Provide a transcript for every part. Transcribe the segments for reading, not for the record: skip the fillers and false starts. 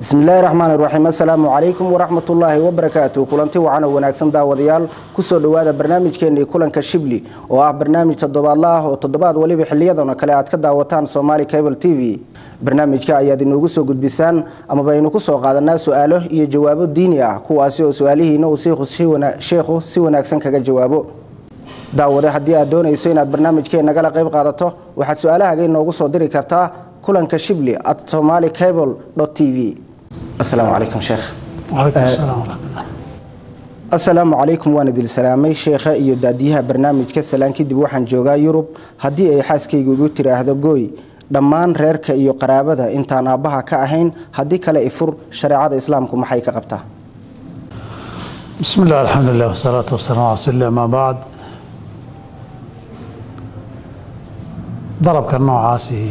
بسم الله الرحمن الرحيم السلام عليكم ورحمة الله وبركاته كلنتي وعنا وناكسن داوديال كسو دوادا برنامجكeenii kulanka Shibli oo ah barnaamij toddobaadlaah oo toddobaad waliba xiliyadana kale aad ka daawataan Somali Cable TV barnaamijka ayaad inoogu soo gudbisaan ama baynu ku soo qaadanaa su'aalo iyo jawaabo diini ah kuwaas oo su'aalihiina uu sheekhu si wanaagsan kaga jawaabo daawada haddii aad doonayso inaad barnaamijkeena nagala qayb qaadato waxaad su'aalahaaga inoogu soo diri kartaa kulanka Shibli @somalicable.tv السلام عليكم شيخ. وعليكم السلام ورحمة الله. السلام عليكم وانا دل سلامي شيخ iyo daadiyaha barnaamijka salaanki dib waxaan joogaa Yurub hadii ay xaaskaygu ugu tiraahdo gooy dhammaan reerka iyo qaraabada intaan aabaha ka ahayn hadii kale ifur shariicada islaamku maxay ka qabtaa بسم الله الحمد لله والصلاة والسلام على رسول الله ما بعد ضرب كالنوعاسي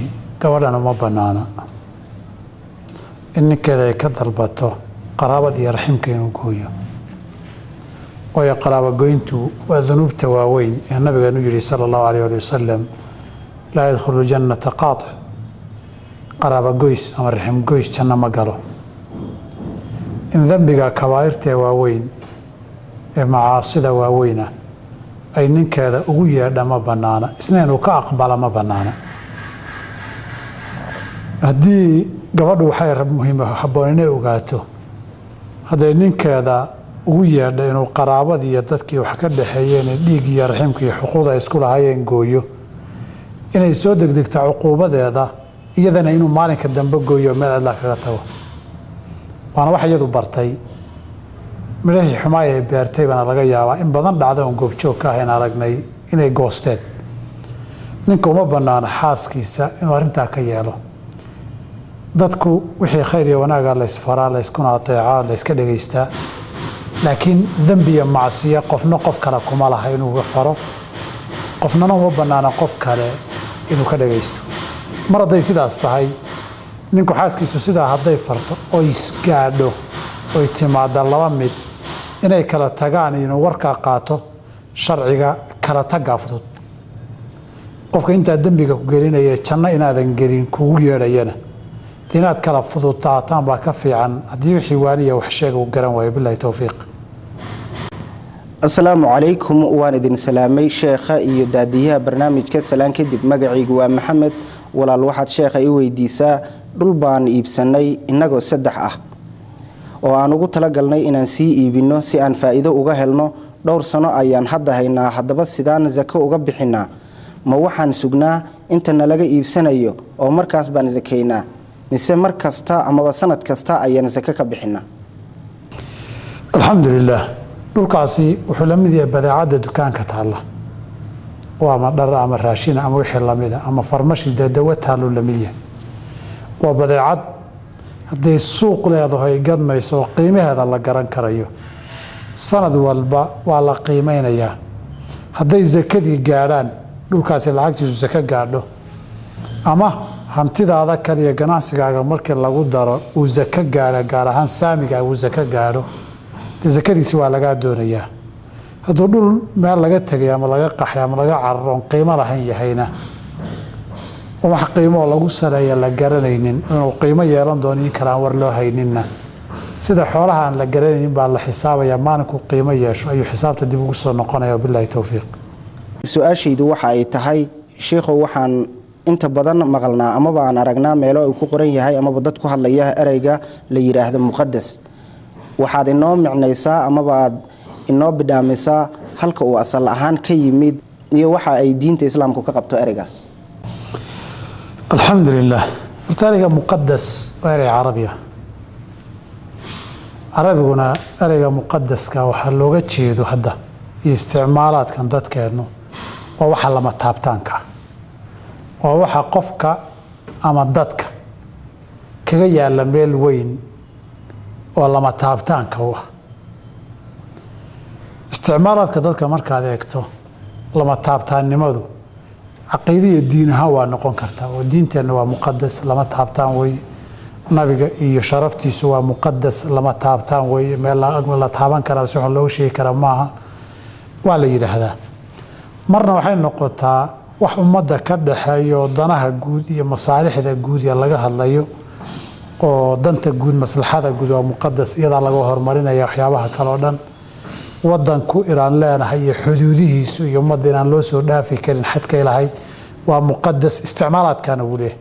قولنا ما بنانا إن كذا كدربته قرابة يرحمك ينقويه ويا قرابة قوينتو وذنوب تواوين النبي نجري صلى الله عليه وسلم لا يدخل الجنة قاطع قرابة قويس أما الرحم قويس كان ما قالوا إن ذنبك كبائر تواوين معاصي واوينه أي نك هذا أقويا ما بنانا اثنين وكأقبل ما بنانا هدي gabadhu waxay rab muhiim ah haboon inay ogaato haday ninkeeda ugu yeedho inuu qaraabadii iyo dadkii wax ka dhaxeeyeen dhiig iyo raximka iyo xuquuqda isku lahaayeen gooyo inay soo degdegto cuquubadeeda iyadana inuu maalinka dambe gooyo meel Allah kaga tago waana wax iyadu bartay midhahi xumaay ay beertay bana laga yaabaa in badan dhacdo oo goobjoog ka ah in aragnay inay goosteen ninka uma banaana xaaskiisa inuu arinta ka yeelo dadku wixii khayr iyo wanaaga la isfaraa la iskuna ateeca la iska dhageystaa laakiin dambi iyo macsiyo qofna qof kale kuma laha inuu faro qofna uma banaana qof kale inuu ka dhageysto mar haday sidaas tahay ninku xaaskiisu sidaa haday farto oo isgaadho oo timaada laba mid inay kala tagaan inuu warka qaato sharciga kala taga fudud qofka inta dambiga ku gelinaya janna inaadan gelin kugu yeedhayana inaad kala fududaataan baa ka fiican hadii wixii waaniya wax sheeg uu garan waayo billahi tawfiiq السلام عليكم وان idin salaamay sheekha iyo daadiyaha barnaamijka salaan kadib magacaygu waa Maxamed walaal waxaad sheekha ii weydiisaa dhul baan iibsanay inagoo saddex ah oo aan ugu tala galnay inaan sii iibino si aan faa'iido uga helno dhowr sano ayaan hadda haynaa hadaba sidaan zako uga bixinaa ma waxaan sugnaa inta nalaga iibsanayo oo markaas baan zakaynaa mise mar kasta ama sanad kasta ayaan zaka ka bixinaa alxamdulilah dhulkaasi wuxuu la mid yahay badeecada dukaanka taala waa ma dhar ama raashin ama wixii la mid ah ama farmashi dawo taalo la mid yahay waa badeecad haday suuq leedahay gadmayso qiimaheeda la garan karayo sanad walba waa la qiimeynayaa haday zakadii gaadhaan dhulkaasi lacagtiisu zaka gaadho ama hantidaada kaliya ganacsigaaga markii lagu daro uu zaka gaaro gaar ahaan saamiga uu zaka gaaro zakadiisi waa laga doonayaa haduu dhul meel laga tagay ama laga qaxay ama laga carroon qiimo lahayn yahayna wax qiimo lagu sareeyo la garanaynin inuu qiimo yeelan doono in kala war loo hayninna sida xoolaha aan la garanaynin baa la xisaabaya maalinku qiimo yeesho ayuu xisaabta dib ugu soo noqonayaa billahi tawfiiq su'aashaydu waxa ay tahay sheekhu waxaan inta badan maqalnaa ama baan aragnaa meelo uu ku qoran yahay ama dad ku hadlaya ereyga la yiraahdo muqaddas waxaad inoo micnaysaa ama baad inoo bidhaamisaa halka uu asal ahaan ka yimid iyo waxa ay diinta islaamku ka qabto ereygaas alxamdulilah ereyga muqaddas waa erey carabiya carabiguna ereyga muqaddaska waxaa looga jeedo hadda iyo isticmaalaadkan dadkeenu waa waxa lama taabtaanka waa waxa qofka ama dadka kaga yaala meel weyn oo lama taabtaanka u ah isticmaalaadka dadka markaad eegto lama taabtaannimadu caqiido iyo diin ahaan waa noqon kartaa oo diinteena waa muqaddas lama taabtaan way nabiga iyo sharaftiisu waa muqaddas lama taabtaan way meel la taaban kara si wax loo sheegi kara maaha waa la yiraahdaa marna waxay noqotaa wax ummadda ka dhaxeeyo danaha guud iyo masaalixda guud ee laga hadlayo oo danta guud maslaxada guud waa muqadas iyada laga hormarinaya waxyaabaha kale oo dhan wadanku Iran leenahay iyo xuduudihiisu iyo ummadda inaan loo soo dhaafi karin xadkay lahayd waa muqadas isticmaalaadkana uu leeyahay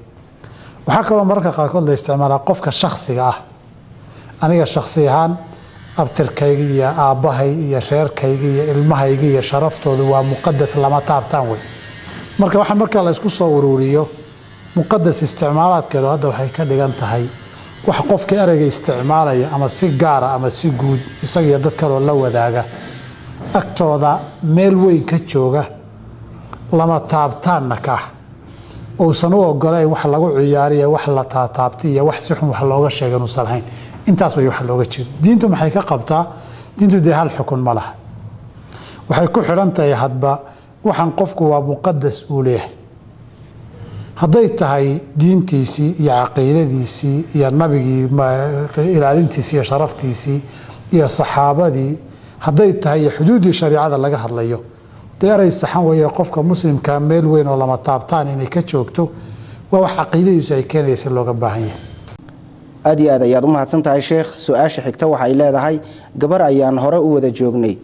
waxa kale oo marka qaarkood la isticmaalaa qofka shakhsiga ah aniga shakhsi ahaan abtirkayga iyo aabahay iyo reerkayga iyo ilmahayga iyo sharaftooda waa muqadas lama taabtaan way marka waxa marka la isku soo ururiyo muqadas isticmaalaadkeedu hadda waxay ka dhigan tahay wax qofka erayga isticmaalaya ama si gaar ah ama si guud isaga dad kale oo la wadaaga agtooda meel weyn ka jooga lama taabtaanna ka oo san u ogolayn wax lagu ciyaariyo wax la taabtay iyo wax si xun wax looga sheegay inuu salahayn intaas way wax looga jeedo diintu maxay ka qabtaa diintu de hal xukun ma laha waxay ku xiran tahay hadba waxan qofku waa muqadas uu leeyahay hadday tahay diintiisii iyo caqiidadiisii iyo nabigii ilaalintiisii iyo sharaftiisii iyo saxaabadii hadday tahay xuduudii shariicada laga hadlayo deeray saxan weeye qofka muslimka meel weyn oo lama taabtaan inay ka joogto waa wax caqiidadiisu ay keenayso looga baahan yahay aad iyo aad ayaad u mahadsantahay sheekh su-aasha xigta waxay leedahay gabar ayaan hore u wada joognay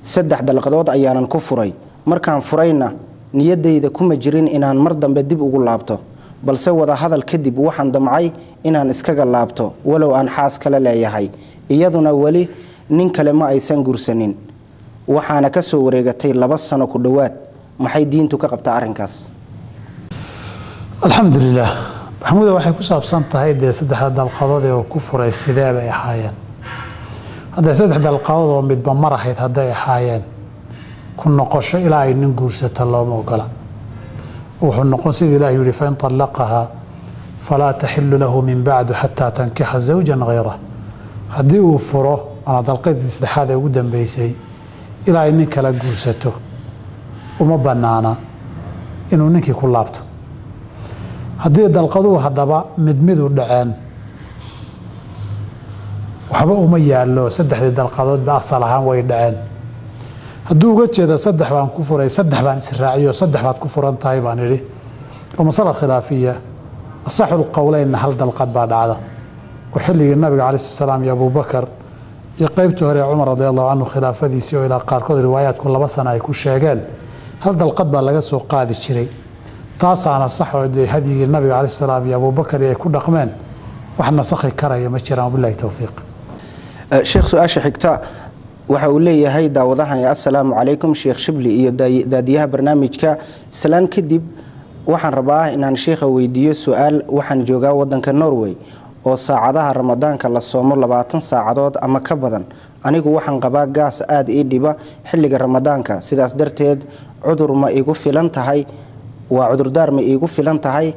3 dalqadood ayaanan ku furay markaan furayna niyadayda kuma jirin inaan mar dambe dib ugu laabto balse wada hadal kadib waxaan damcay inaan iskaga laabto walow aan xaas kale leeyahay iyaduna wali nin kale ma aysan gursanin waxaana ka soo wareegatay 2 sano ku dhawaad maxay diintu ka qabtaa arrinkaas alxamdulilah maxamuud waxay ku saabsan tahay de 3 dalqadood oo ku furay sidee bay ahaayeen hadda 3 dalqadood oo midba mar ahayd hadday ahaayeen ku noqosho ilaa ay nin guursato looma ogola wuxuu noqon sidii ilaahay yiri fa in talaqaha fala tahillu lahu min ba'du hatta tankiha zawjan ghayra hadii uu furo ana dalqadii saddexaad ee ugu dambeysay ilaa ay nin kala guursato uma banaana inuu ninkii ku laabto haddii dalqaduhu haddaba mid u dhaceen waxba uma yaallo 3 dalqadood ba asal ahaan way dhaceen hadduu uga jeeda 3 baan ku furay 3 baan israaciyo 3 baad ku furan tahay baan idhi oo masala khilaafiya asaxul qowleyn hal dalqad baa dhacda وحلي النبي عليه السلام يا أبو بكر يقيبته هري عمر رضي الله عنه خلافته إلى قاركود روايات كل بسنة يكون شاقان هل ذا القدبة لقصه قاد الشري تاسع على الصح هدي النبي عليه السلام يا أبو بكر يكون رقمان وحنا صخي كرا يمشينا بالله توفيق شيخ سؤال حكتا وحولي هاي داوضحني السلام عليكم شيخ شبلي iyo daadiyaha barnaamijka salaan kadib waxaan rabaa inaan sheekha weydiiyo su'aal waxaan joogaa wadanka Norway oo saacadaha ramadaanka la soomo 20 saacadood ama ka badan anigu waxaan qabaa gaas aad ii dhiba xilliga ramadaanka sidaas darteed cudur ma igu filan tahay waa cudurdaar ma igu filan tahay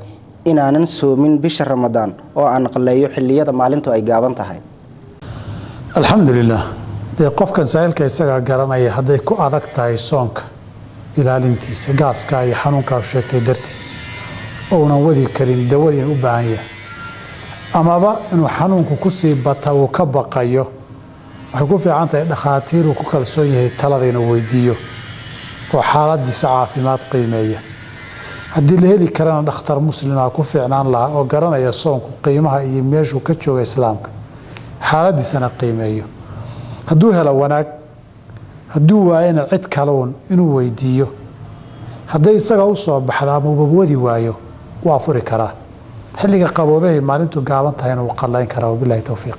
inaanan soomin bisha ramadaan oo aan qaleeyo xilliyada maalintu ay gaaban tahay alxamdulilah dee qofkan saa'ilka isaga garanaya hadday ku adag tahay soonka ilaalintiisa gaaska iyo xanuunka sheegtay dartii oo una wadi karin dawadii u baahan yahay amaba inuu xanuunku ku sii bata uu ka baqayo waxay ku fiican tahay dhakhaatiir uu ku kalsoon yahay talada inuu weydiiyo oo xaaladiisa caafimaad qiimeeya haddii la heli karana dhakhtar muslima ku fiicnaan lahaa oo garanaya soonku qiimaha iyo meeshuu ka jooga islaamka xaaladiisana qiimeeyo hadduu helo wanaag hadduu waayana cid kaloon inuu weydiiyo hadday isaga u soo baxda ama ubabwadi waayo waa furi karaa xilliga qaboobahay maalintu gaaban tahay inuu qalayn karo wabillahi tawfiiq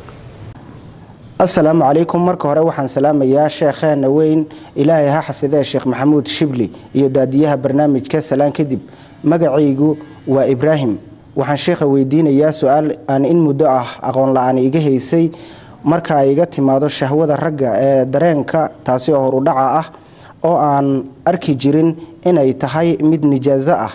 السلام عليكم marka hore waxaan salaamayaa sheekheena weyn ilaahay ha xafidee sheekh maxamuud shibli iyo daadiyaha barnaamijka salaan kadib magacaygu waa Ibrahim waxaan sheekha weydiinayaa su'aal aan in muddo ah aqoon la'aan iga haysay marka ay iga timaado shahwada ragga ee dareenka taasi oo horu dhaca ah oo aan arki jirin inay tahay mid nijaaso ah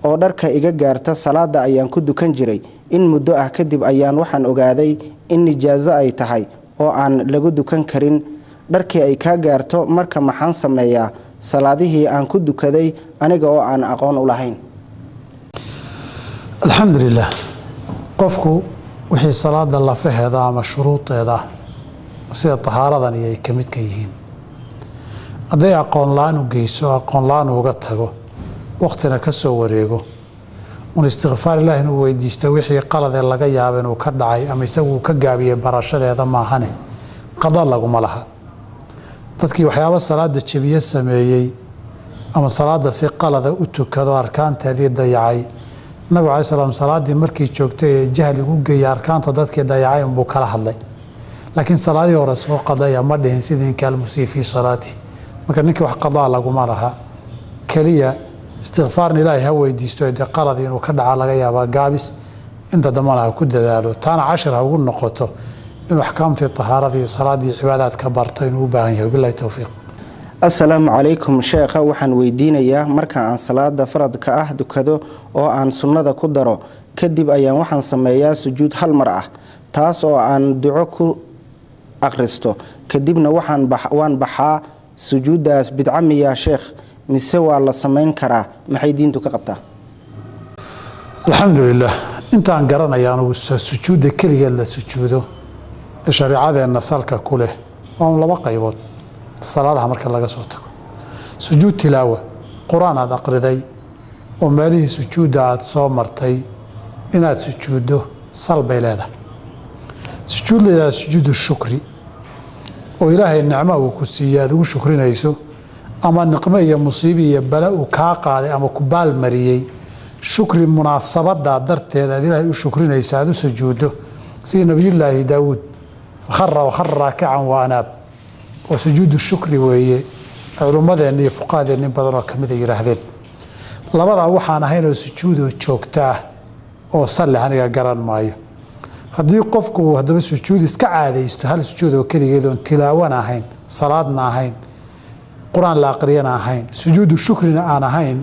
oo dharka iga gaarta salaada ayaan ku dukan jiray in muddo ah kadib ayaan waxaan ogaaday in nijaaso ay tahay oo aan lagu dukan karin dharkii ay ka gaarto marka maxaan sameeyaa salaadihii aan ku dukaday aniga oo aan aqoon u lahayn alxamdulilah qofku wixii salaada la faheeda ama shuruudeeda sida tahaaradan ay ka mid ka yihiin hadday aqoon la'aan u geyso aqoon la'aan uga tago waqtina ka soo wareego un istighfaar ilaahi inuu weydiisto wixii qalad ee laga yaabo inuu ka dhacay ama isagu ka gaabiyey barashadeeda maahane qada laguma laha dadkii waxyaabo salaada jabiye sameeyey ama salaada si qalada u tukado arkaanteedii dayacay nabiga calaih salaam salaadii markii joogtay ee jahligu geeyay arkaanta dadkii dayacay unbuu kala hadlay laakiin salaadii hore soo qadaya ma dhihin sidii ninka almusii fii salaati marka ninkii wax qadaa laguma laha keliya istighfaarna ilaahay ha weydiisto dee qalad inuu ka dhaca laga yaabaa gaabis inta dambana ha ku dadaalo taana cashir ha ugu noqoto inuu axkaamtii tahaaradii iyo salaadii cibaadaadka barto inuu u baahan yahay billahi towfiiq assalaamu calaykum sheekha waxaan weydiinayaa marka aan salaada faradka ah dukado oo aan sunnada ku daro kadib ayaan waxaan sameeyaa sujuud hal mar ah taas oo aan duco ku akhristo kadibna waan baxaa sujuuddaas bidca miyaa sheekh mise waa la samayn karaa maxay diintu ka qabtaa alxamdulilah intaan garanaya anugu sujuudda keligeed la sujuudo ee shareecadeenna salka ku leh waa laba qaybood salaadaha marka laga soo tago sujuud tilaawa qur-aan aad aqriday oo meelihii sujuudda aad soo martay inaad sujuuddo sal bay leedahay sujuud leedahay sujuudu shukri oo ilaahay nicmo uu ku siiyey aad ugu shukrinayso ama niqmo iyo musiibi iyo bala uu kaa qaaday ama ku baalmariyey shukri munaasabadaa darteed aad ilaahay u shukrinaysa aad u sujuuddo sidii nabiyullaahi daawuud fakhara raakican wa anaab oo sujuudu shukri weeye culummadeenna iyo fuqaadeenna in badan oo ka mid ay yidhaahdeen labadaa waxaan ahayn oo sujuudoo joogtaa oo salli aniga garan maayo haddii qofku haddaba sujuud iska caadaysto hal sujuud oo keligeed oon tilaawana ahayn salaadna ahayn qur-aan la aqriyana ahayn sujuudu shukrina aan ahayn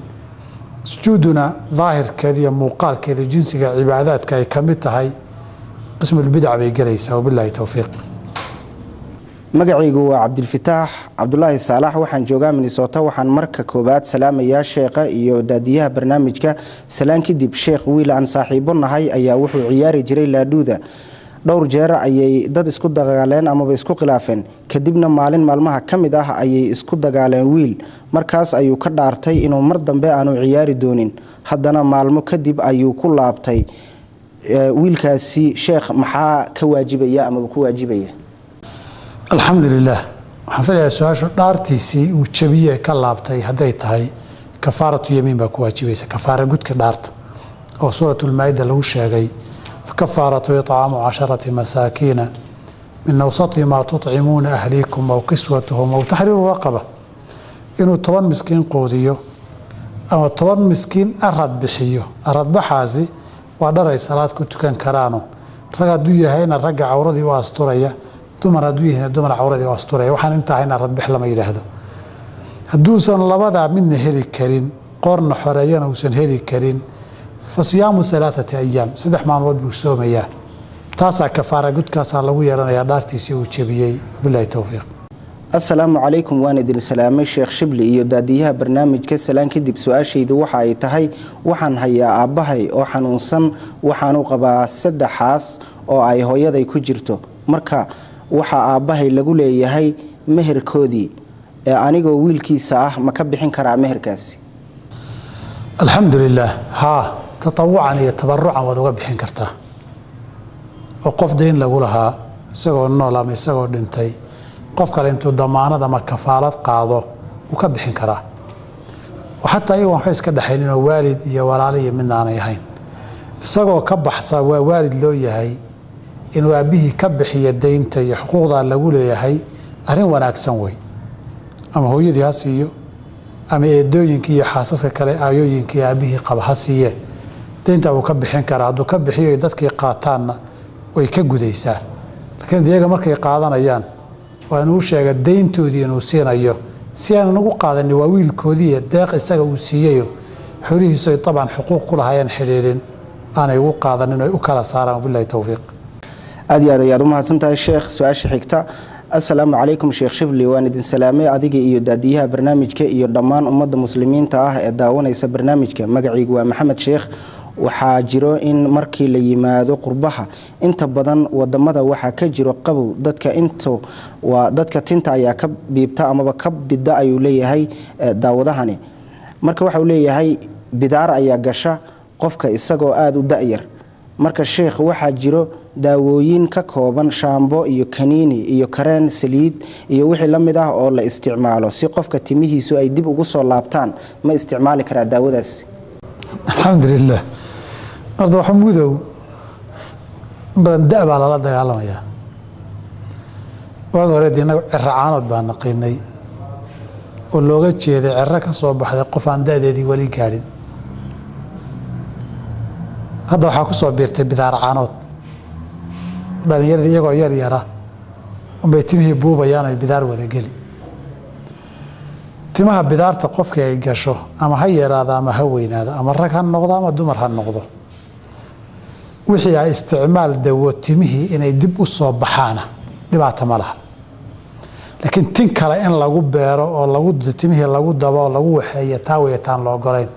sujuuduna daahirkeeda iyo muuqaalkeeda jinsiga cibaadaadka ay ka mid tahay qismulbidac bay gelaysaa wabilaahi towfiiq magacaygu waa cabdilfataax cabdulaahi saalax waxaan joogaa minnesota waxaan marka koobaad salaamayaa sheekha iyo daadiyaha barnaamijka salaan kadib sheekh wiil aan saaxiibo nahay ayaa wuxuu ciyaari jiray laadhuuda dhowr jeer ayay dad isku dagaaleen amaba isku khilaafeen kadibna maalin maalmaha ka mid ah ayay isku dagaaleen wiil markaas ayuu ka dhaartay inuu mar dambe aanu ciyaari doonin haddana maalmo kadib ayuu ku laabtay wiilkaasi sheekh maxaa ka waajibaya amaba ku waajibaya alxamdulilah waxaan filayaa su-aashu dhaartiisii uu jabiyey ka laabtay hadday tahay kafaaratu yamiin baa ku waajibaysa kafaara gudka dhaarta oo suuratulmaa-ida lagu sheegay fakafaaratu icaamu 10 masaakiina min awsati maa tucimuuna ahliikum aw kiswatuhum aw taxriiru raqaba inuu 10 miskiin qoodiyo ama 10 miskiin arad bixiyo aradbaxaasi waa dharay salaad ku tukan karaano rag hadduu yahayna ragga cawradii u asturaya dumar hadduu yahayna dumar cawradii u asturaya waxaan inta ahayna aradbix lama yidhaahdo hadduusan labadaa midna heli karin qoorna xoreeyana uusan heli karin fasiyaamu 3 ayaam 3 maalmood buu soomayaa taasaa kafaara gudkaasaa lagu yeelanayaa dhaartiisii uu jabiyey bilahi towfiiq assalaamu calaykum waan idin salaamay sheekh shibli iyo daadiyaha barnaamijka salaan kadib su-aashaydu waxa ay tahay waxaan hayaa aabbahay oo xanuunsan waxaanu qabaa 3 xaas oo ay hooyaday ku jirto marka waxaa aabbahay lagu leeyahay meherkoodii ee anigoo wiilkiisa ah ma ka bixin karaa meherkaasi alxamdulilah haa tatawucan iyo tabarucan waad uga bixin kartaa oo qof dayn lagu lahaa isagoo nool ama isagoo dhintay qof kale intuu damaanad ama kafaalad qaado wuu ka bixin karaa xataa iyagoon waxba iska dhexayninoo waalid iyo walaalo iyo midna aanay ahayn isagoo ka baxsa waa waalid loo yahay inuu aabbihii ka bixiyo daynta iyo xuquuqdaa lagu leeyahay arrin wanaagsan wey ama hooyadii ha siiyo ama eedooyinkii iyo xaasaska kale aayooyinkii aabbihii qaba ha siiye dayntaa wuu ka bixin karaa hadduu ka bixiyo dadkii qaataanna way ka gudaysaa laakiin iyaga markay qaadanayaan waa inuu sheega dayntoodii inuu siinayo si aanan ugu qaadanin waa wiilkoodiiyo deeq isaga uu siiyeyo xolihiisu ay dabcan xuquuq ku lahaayeen xidhiidhin aanay ugu qaadanin ay u kala saaraan wabilahi towfiiq aad iyo aad ayaad u mahadsantahay sheekh su-aasha xigta assalaamu calaykum sheekh shibli waan idin salaamay adiga iyo daadiyaha barnaamijka iyo dhammaan ummadda muslimiinta ah ee daawanaysa barnaamijka magacaygu waa maxamed sheekh waxaa jiro in markii la yimaado qurbaha inta badan wadamada waxaa ka jiro qabow dadka tinta ayaa ka biibta amaba ka bida ayuu leeyahay daawadahani marka waxau leeyahay bidaar ayaa gasha qofka isagoo aada u da-yar. marka sheekh waxaa jiro daawooyin ka kooban shaambo iyo kaniini iyo kareen saliid iyo wixii la mid ah oo la isticmaalo si qofka timihiisu ay dib ugu soo laabtaan. ma isticmaali karaa daawadaas? alxamdulilah. horta waxa mudow badan da' baa lala dagaalamayaa. waagi hore inagu ciro caanood baa naqiinay oo looga jeeday ciro ka soo baxday qof aan da'deedii weli gaadhin. hadda waxaa ku soo biirtay bidaar caanood. dhalinyarada iyagoo yar yara unbay timihii buubayaan ay bidaar wada geli. timaha bidaarta qofkii ay gasho ama ha yaraado ama ha weynaado ama rag ha noqdo ama dumar ha noqdo, wixii ay isticmaal dawo timihii inay dib u soo baxaana dhibaato ma laha. laakiin tin kale in lagu beero oo timihii lagu dabo oo lagu waxeeyo taa weetaan loo ogolayn.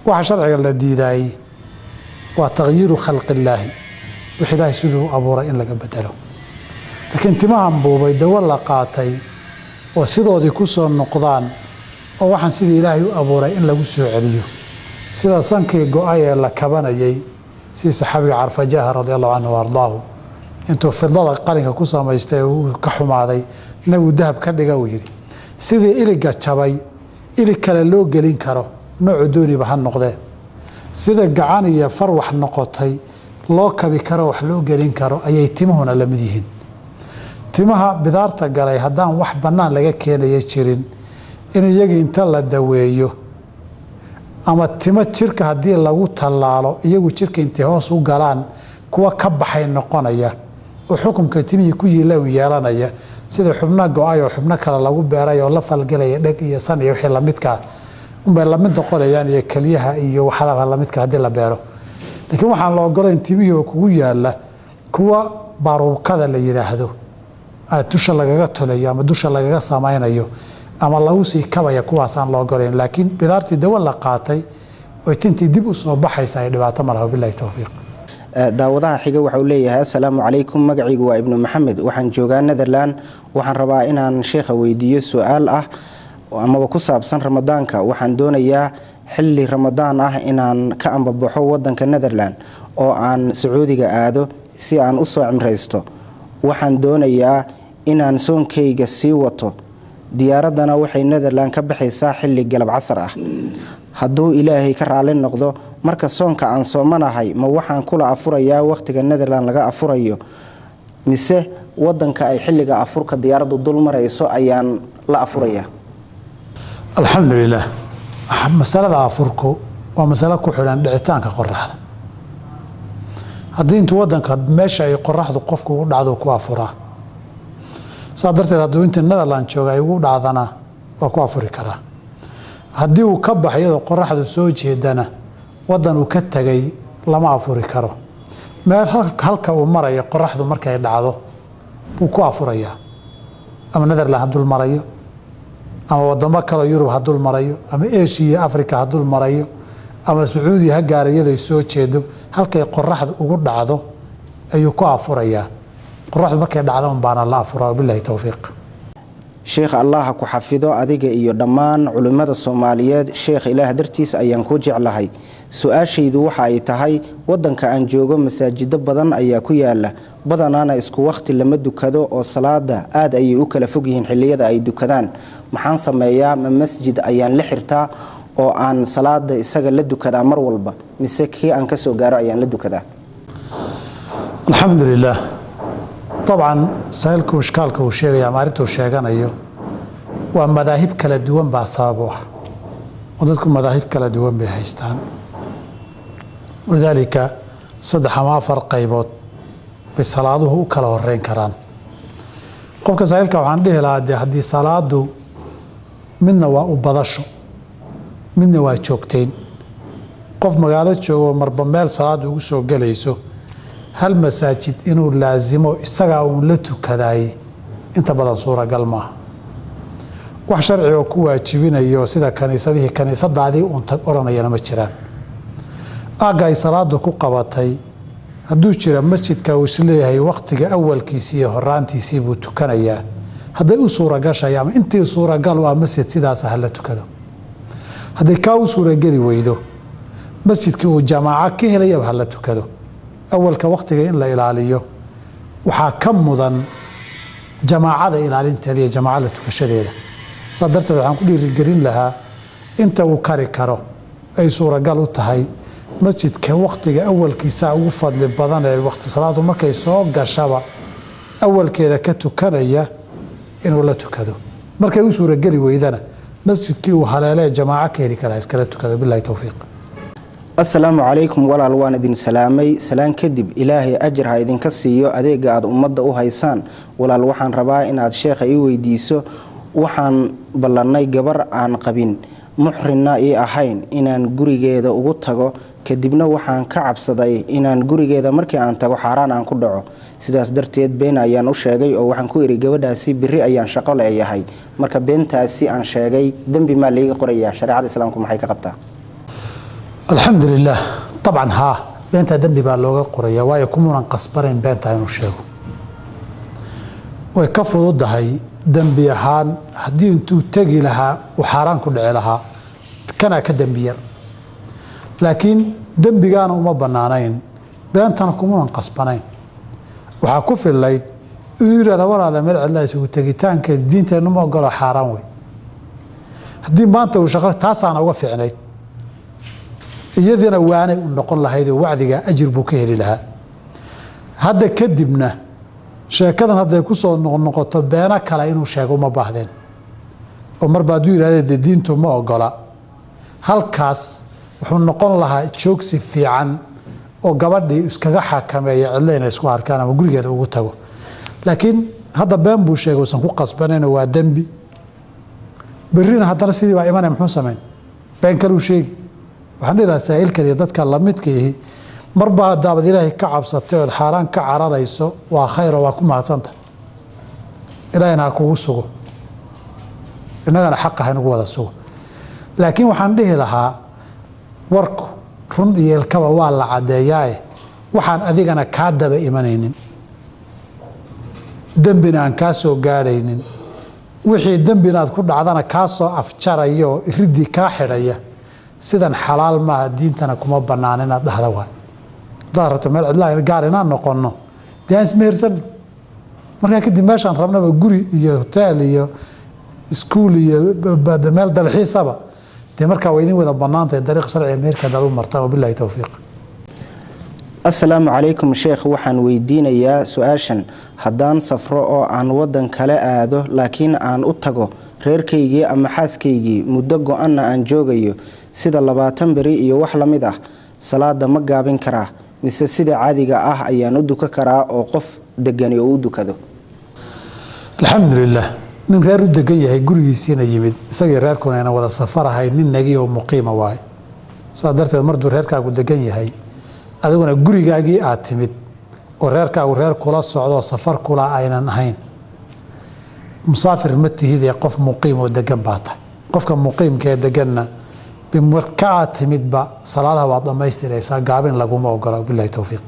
waxa sharciga la diidaayey waa tagyiiru khalqi illaahi, wix ilaahay siduu abuuray in laga bedelo. laakiin timahan buubay dawo la qaatay oo sidoodii ku soo noqdaan oo waxaan sidii ilaahay u abuuray in lagu soo celiyo, sida sankii go-ay ee la kabanayay si saxaabiga Carfajaha radiyallahu anhu ardaahu intuu fidlada qalinka ku samaystay uu ka xumaaday nabigu dahab ka dhiga uu yiri sidii iliga jabay ilig kale loo gelin karo nooc dooniba ha noqdee, sida gacan iyo far wax noqotay loo kabi karo wax loo gelin karo ayay timuhuna la mid yihiin. timaha bidaarta galay haddaan wax bannaan laga keenaya jirin in iyagii inta la daweeyo ama timo jirka haddii lagu tallaalo iyagu jirka intay hoos u galaan kuwa ka baxay noqonaya oo xukunka timihii ku yiilan yeelanaya, sida xubno go-ay oo xubno kale lagu beeray oo la falgelaya dheg iyo san iyo wixii lamidkaa unbay lamid noqonayaan iyo keliyaha iyo waxyaalaha lamidka haddii la beero. laakiin waxaan la ogolayn timihii oo kugu yaala kuwa baruukada la yidhaahdo dusha lagaga tolayo ama dusha lagaga samaynayo ama lagu sii kabaya, kuwaasaan la ogolayn. laakiin bidaartii dawo la qaatay oo tintii dib u soo baxaysa ay dhibaato ma laha. billahi tawfiiq. daawadaha xiga waxa uu leeyahay assalaamu calaykum, magacaygu waa ibnu maxamed, waxaan joogaa Netherland. waxaan rabaa inaan sheekha weydiiyo su-aal ah amaba ku saabsan ramadaanka. waxaan doonayaa xilli ramadaan ah inaan ka ambabaxo wadanka Netherland oo aan Sacuudiga aado si aan u soo cimraysto. waxaan doonayaa inaan soonkayga sii wato. diyaaradana waxay Netherland ka baxaysaa xilli galab casar ah. hadduu ilaahay ka raali noqdo marka soonka aan soomanahay ma waxaan kula afurayaa waqtiga Netherland laga afurayo mise wadanka ay xilliga afurka diyaaraddu dul marayso ayaan la afurayaa? alxamdulilah. masalada afurku waa masalo ku xidhan dhicitaanka qoraxda. haddii intuu wadanka meesha ay qoraxdu qofku u dhacdo ku afuraa, saa darteed hadduu inta Netherland jooga ay ugu dhacdana waa ku afuri karaa. haddii uu ka baxay iyadoo qoraxdu soo jeedana wadan uu ka tagay lama afuri karo. meel halka uu marayo qoraxdu markay dhacdo wuu ku afurayaa, ama Netherland hadduu marayo ama wadamo kale Yurub hadduu marayo ama Asia iyo Afrika hadduu marayo ama Sacuudi ha gaarayay soo jeedo halkay qoraxdu ugu dhacdo ayuu ku afurayaa. qoraxdu markay dhacdo baana la afuraa. billahi tawfiiq. sheekh Allah ku xafido adiga iyo dhammaan culimada Soomaaliyeed. sheekh ilaah dartiis ayaan ku jeclahay. su-aashaydu waxa ay tahay wadanka aan joogo masaajido badan ayaa ku yaala, badanaana isku waqti lama dukado oo salaada aad ayay u kala fog yihiin xilliyada ay dukadaan. maxaan sameeyaa? ma masjid ayaan la xirtaa oo aan salaada isaga la dukadaa mar walba mise kii aan ka soo gaaro ayaan la dukadaa? alxamdulilah. طبعا سائلku ishkaalka uu sheegaya ama arintuu sheeganayo waa madaahib kala duwan baa sabab u ah oo dadku madaahib kala duwan bay haystaan. walidaalika 3 ama 4 qaybood bay salaaduhu u kala horeyn karaan. qofka saailka waxaan dhihi lahaa haddii salaadu midna waa u badasho midna waa joogtayn, qof magaalo joogo marba meel salaad ugu soo galayso hal masaajid inuu laazimo isagaa uu la tukadaay inta badan suuragal maaha. wax sharci oo ku waajibinayo sida kaniisadaadii uun tag oranayana ma jiraan. aaga ay salaadu ku qabatay hadduu jira masjidka uu isleeyahay waqtiga awalkiisii iyo horaantiisii buu tukanayaa, hadday u suuragashay ama intii suuragal u ah masjid sidaas ha la tukado. hadday kaa u suurageli weydo masjidkii uu jamaaco ka helayaba ha la tukado awalka waqtiga in la ilaaliyo waxaa ka mudan jamaacada ilaalinteeda iyo jamaacada tukashadeeda saa darteed waxaan ku dhiirigelin lahaa inta uu kari karo ay suuragal u tahay masjidka waqtiga awalkiisa ugu fadli badan ee waqti salaadu markay soo gashaba awalkeeda ka tukanaya inuu la tukado markay u suurageli weydana masjidkii uu haleelee jamaaco ka heli karaa iskala tukado billahi tawfiiq. asalaamu calaykum walaal waan idin salaamay salaan kadib ilaahay ajir ha idinka siiyo adeega aad ummadda u haysaan walaal waxaan rabaa inaad sheekha ii weydiiso waxaan ballannay gabar aan qabin muxrinna ii ahayn inaan gurigeeda ugu tago kadibna waxaan ka cabsaday inaan gurigeeda markii aan tago xaaraan aan ku dhaco sidaas darteed been ayaan u sheegay oo waxaan ku idhi gabadhaasi biri ayaan shaqo leeyahay marka beentaasi aan sheegay dembi maa liiga qorayaa shareecada islaamku maxay ka qabtaa? alxamdulilah dabcan haa beentaa dembi baa looga qoraya waayo kumunan qasbanayn beentaa inuu sheego way ka fududahay dembi ahaan haddii intuu tegi lahaa uu xaaraan ku dhici lahaa kanaa ka dembi yar laakiin dembigaana uma bannaanayn beentana kumunan qasbanayn waxaa ku fillayd inuu yidhahda walaala meel cidlaa isugu tegitaankeed diinteennu ma ogolo xaaraan wey haddii maanta uu shaqo taasaana uga fiicnayd iyadiina waanay u noqon lahayd oo wacdiga ajir buu ka heli lahaa hadda kadibna sheekadan hadday ku soo noqnoqoto beeno kale inuu sheego uma baahdeen oo marba hadduu yidhahda dee diintu ma ogola halkaas wuxuu noqon lahaa joogsi fiican oo gabadhii iskaga xakameeya cidlo inay isku arkaan ama gurigeeda ugu tago laakiin hadda been buu sheegay uusan ku qasbanayno waa dembi berrina haddana sidii baa imanaya muxuu samayn been kaluu sheegi waxaan dhihi lahaa saa'ilkan iyo dadka lamidka ihi marba haddaabad ilaahay ka cabsatay ood xaaraan ka cararayso waa khayr oo waa ku mahadsanta ilaahayna ha kugu sugo innagana xaqa ha inagu wada sugo laakiin waxaan dhihi lahaa warku run iyo ilkaba waa la caddeeyaaye waxaan adigana kaa daba imanaynin dembina aan kaa soo gaadhaynin wixii dembina aad ku dhacdana kaa soo afjaraya oo iridii kaa xidhaya sidan xalaal maaha diintana kuma bannaan inaad dhahda waay haddaad rabto meel cidlaa gaar inaan noqonno dee aan ismehersanno markaa kadib meeshaan rabnaba guri iyo hoteel iyo iskuul iyo meel dalxiisaba dee markaa waa idin wada bannaantahay dariiq sharciga meherka haddaad u martaan wabillahi towfiiq. asalaamu calaykum sheekh waxaan weydiinayaa su-aashan haddaan safro oo aan waddan kale aado laakiin aan u tago reerkaygii ama xaaskaygii muddo go-anna aan joogayo sida 20 beri iyo wax la mid ah salaada ma gaabin karaa mise sida caadiga ah ayaan u duka karaa oo qof degani oo u dukado? alxamdulilah nin reer u degan yahay gurigiisiina yimid isagii reerkuna ayna wada safarahay nin nagi oo muqiima waay saa darteed marduu reerkaagu degan yahay adiguna gurigaagii aad timid oo reerkaagu reer kula socdoo safar kula aynan ahayn musaafir ma tihidee qof muqiim oo degan baa tahay qofka muqiimka ee deganna bimarka aad timidba salaadaha waad dhammaystiraysaa gaabin laguma ogola billahi towfiiq.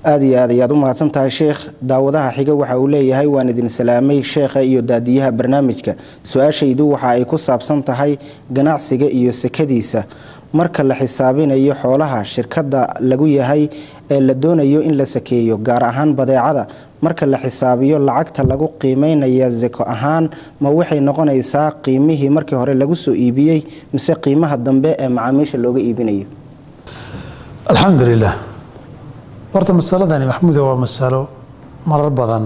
aad iyo aad ayaad u mahadsan tahay sheekh daawadaha xiga waxa uu leeyahay waan idin salaamay sheekha iyo daadiyaha barnaamijka su-aashaydu waxa ay ku saabsan tahay ganacsiga iyo sekadiisa marka la xisaabinayo xoolaha shirkadda lagu yahay ee la doonayo in la sakeeyo gaar ahaan badeecada marka la xisaabiyo lacagta lagu qiimeynaya zako ahaan ma waxay noqonaysaa qiimihii markii hore lagu soo iibiyey mise qiimaha dambe ee macaamiisha looga iibinayo? alxamdulilah horta masaladani maxmuuda waa masalo marar badan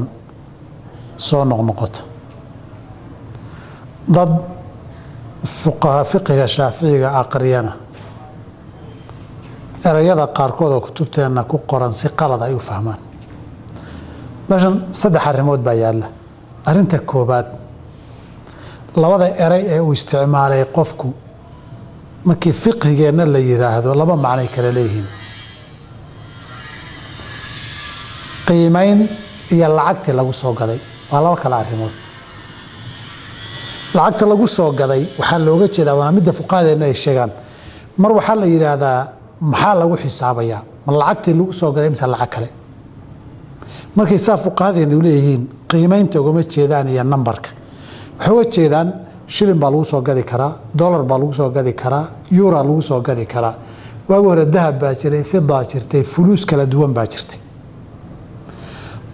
soo noqnoqota dad fuqaha fiqiga shaaficiga aqriyana erayada qaarkood oo kutubteenna ku qoran si qalad ay u fahmaan meeshan 3 arrimood baa yaalla. arrinta koobaad labada eray ee uu isticmaalay qofku markii fiqhigeenna la yiraahdo laba macnay kala leeyihiin qiimayn iyo lacagtii lagu soo gaday waa laba kala arrimood. lacagta lagu soo gaday waxaa looga jeedaa waa midda fuqahadeena ay sheegaan mar waxaa la yiraahdaa maxaa lagu xisaabayaa ma lacagtii lagu soo gaday mise lacag kale markay saa fuqahadeenu leeyihiin qiimaynta ugama jeedaan iyo nambarka waxay uga jeedaan shilin baa lagu soo gadi karaa dollar baa lagu soo gadi karaa euro lagu soo gadi karaa waagi hore dahab baa jiray, fidaa jirtay, fuluus kala duwan baa jirtay.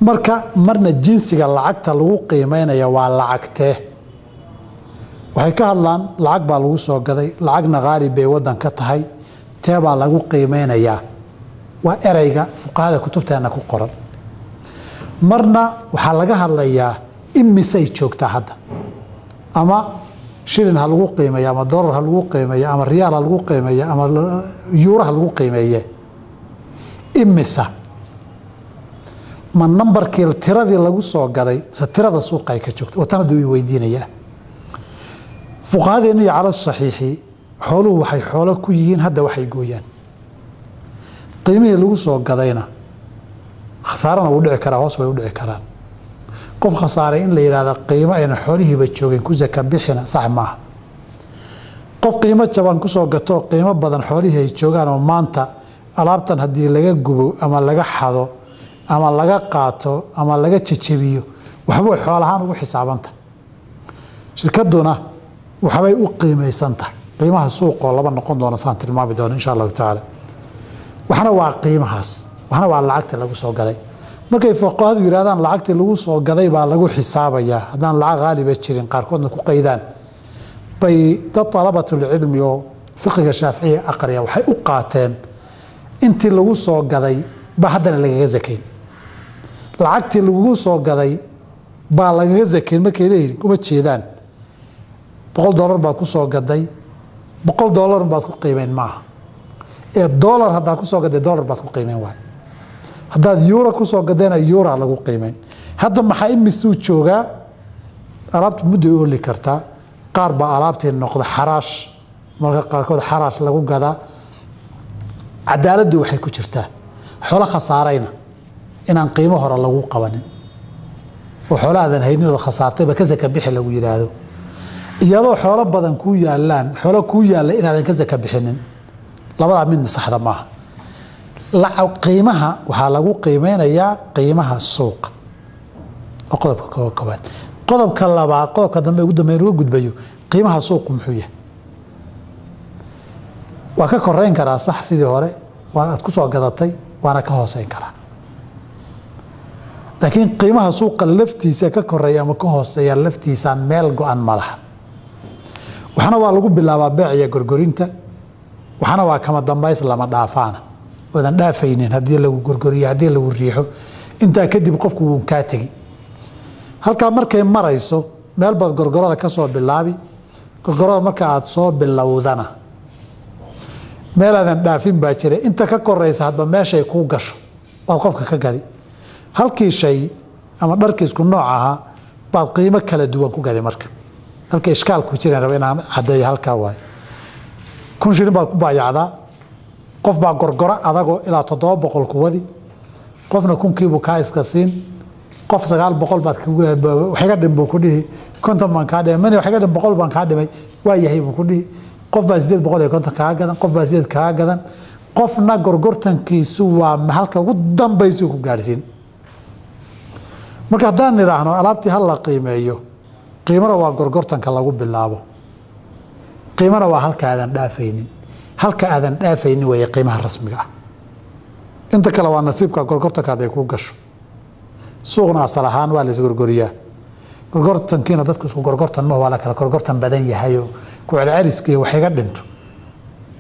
marka marna jinsiga lacagta lagu qiimeynaya waa lacagtee. waxay ka hadlaan lacag baa lagu soo gaday, lacagna qaali bay waddan ka tahay, tee baa lagu qiimeynayaa. waa ereyga fuqahada kutubteena ku qoran. marna waxaa laga hadlayaa imisay joogtaa hadda, ama shilin ha lagu qiimeeyo, ama dolar ha lagu qiimeeyo, ama riyaal ha lagu qiimeeyo, ama yuuro ha lagu qiimeeye. imisa ma nambarkii tiradii lagu soo gaday mise tirada suuqa ay ka joogto? watanadu way weydiinayaa. fuqahadeena iyo cala saxiixi xooluhu waxay xoolo ku yihiin hadda waxay gooyaan. qiimihii lagu soo gadayna khasaarana wuu dhici karaa, hoos way u dhici karaan. qof khasaaray in la yidhahda qiimo ayna xoolihiiba joogin ku saka bixina sax maaha. qof qiimo jaban kusoo gato qiimo badan xoolihii ay joogaan oo maanta alaabtan haddii laga gubo ama laga xado ama laga qaato ama laga jejebiyo waxbay xoolahaan ugu xisaabanta. shirkaduna waxbay u qiimaysan tahay qiimaha suuqoo laba noqon doona saan tilmaami doono insha allahu tacaala. waxna waa qiimahaas, waxna waa lacagta lagu soo gaday. markay fuqahadu yidhahdaan lacagtii lagu soo gaday baa lagu xisaabayaa, haddaan lacag qaaliba jirin qaarkoodna ku qaydaan, bay dad dalabatulcilmi oo fiqiga shaaficiga aqriya waxay u qaateen intii lagu soo gaday baa haddana lagaga zakayn. lacagtii lagugu soo gaday baa lagaga zakayn markay leeyihin kuma jeedaan $100 baad ku soo gaday, $100 baad ku qiimeyn maaha. ee dollar haddaad ku soo gaday dollar baad ku qiimeyn waay. haddaad euro ku soo gadayna euro lagu qiimeyn. hadda maxaa imisuu joogaa? alaabta muddo ay oli kartaa. qaar baa alaabtii noqda xaraash, marka qaarkood xaraash lagu gadaa. cadaaladdu waxay ku jirtaa xoolo khasaarayna inaan qiimo hore lagu qabanin oo xoolahaadan hayninooda khasaartayba ka saka bixi lagu yidhaahdo, iyadoo xoolo badan kuu yaallaan xoolo kuu yaalla inaadan ka saka bixinin. labadaa midna saxda maaha. qiimaha waxaa lagu qiimeynayaa qiimaha suuqa oo qodobka koobaad. qodobka labaad, qodobka dambe ugu dambeyn uga gudbayo, qiimaha suuqu muxuu yahay? waa ka koreyn karaa sax sidii hore aad ku soo gadatay, waana ka hooseyn karaa. laakiin qiimaha suuqa laftiisa ka koreeya ama ka hooseeya laftiisaan meel go-an ma laha. waxna waa lagu bilaabaa beec iyo gorgorinta, waxna waa kama dambays lama dhaafaana oodan dhaafaynin haddii lagu gorgoriyo, haddii lagu riixo. intaa kadib qofku wuu kaa tegi. halkaa markay marayso meel baad gorgorada ka soo bilaabi. gorgorada marka aad soo bilowdana meelaadan dhaafin baa jira. inta ka koraysa hadba meeshay kuu gasho baad qofka ka gadi. halkii shay ama dharkii isku nooc ahaa baad qiimo kala duwan ku gadi. marka halka ishkaalku jiraan raba inaan caddeeyo halkaa waaye. 1,000 shilin baad ku baayacdaa. qof baa gorgoro adagoo ilaa 700 ku wadi, qofna 1,000 kaa iska siin, qof 900 baad waxiga dhim buu ku dhihi, 50 baan kaa dhimay, mani waxiga dhim 100 baan kaa dhimay, waa yahay buu ku dhihi. qof baa 850 kaa gadan, qof baa 8 kaa gadan. qofna gorgortankiisu waa halka ugu dambaysa ku gaarsiin. marka haddaan nidhaahno alaabtii hal la qiimeeyo, qiimana waa gorgortanka lagu bilaabo, qiimana waa halka aadan dhaafaynin. halka aadan dhaafaynin weeye qiimaha rasmiga ah. inta kale waa nasiibka gorgortanka haday kuu gasho. suuqna asal ahaan waa la isgorgoriyaa. gorgortankiina dadku isku gorgortan ma waa la kala gorgortan badan yahayo ku celceliskii wax iga dhinto.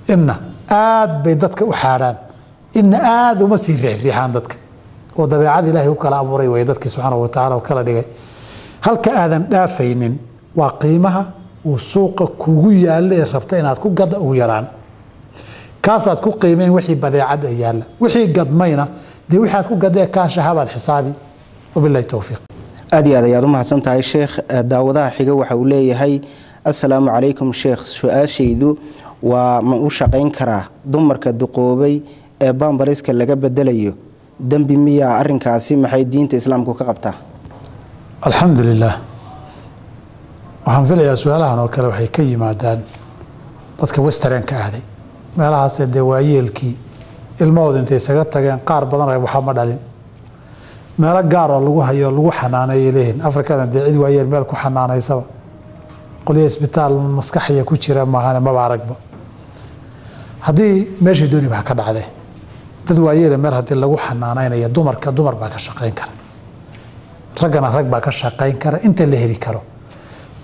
inna aad bay dadka u xaadhaan, inna aad uma sii riixriixaan dadka. oo dabeecad ilaahay u kala abuuray way dadkii subxaanahu wa tacaala u kala dhigay. halka aadan dhaafaynin waa qiimaha uu suuqa kugu yaalla ee rabta inaad ku gadda ugu yaraan. kaasaad ku qiimeyn wixii badeecad ay yaalla. wixii gadmayna dee wixii aad ku gadda ee kaashahabaad xisaabi. wabillahi towfiiq. aad iyo aad ayaad u mahadsan tahay sheekh. daawadaha xiga waxa uu leeyahay assalaamu calaykum sheekh, su-aashaydu waa ma u shaqayn karaa dumarka duqoobay ee baambariska laga bedelayo? dembi miyaa arrinkaasi? maxay diinta islaamku ka qabtaa? alxamdu lilah. waxaan filayaa su-aalahan oo kale waxay ka yimaadaan dadka westernka aaday. meelahaasee dee waayeelkii ilmahooda intay isaga tageen qaar badan waxba ma dhalin. meelo gaar oo lagu hayo lagu xanaaneeyay leeyihiin. afrikada dee cid waayeel meel ku xanaanaysaba, qolyo isbitaal maskaxiya ku jira maahane maba aragba. haddii meeshii dooni baa ka dhacday dad waayeela meel haddii lagu xanaanaynayo dumarka dumar baa ka shaqayn kara raggana rag baa ka shaqayn kara inta la heli karo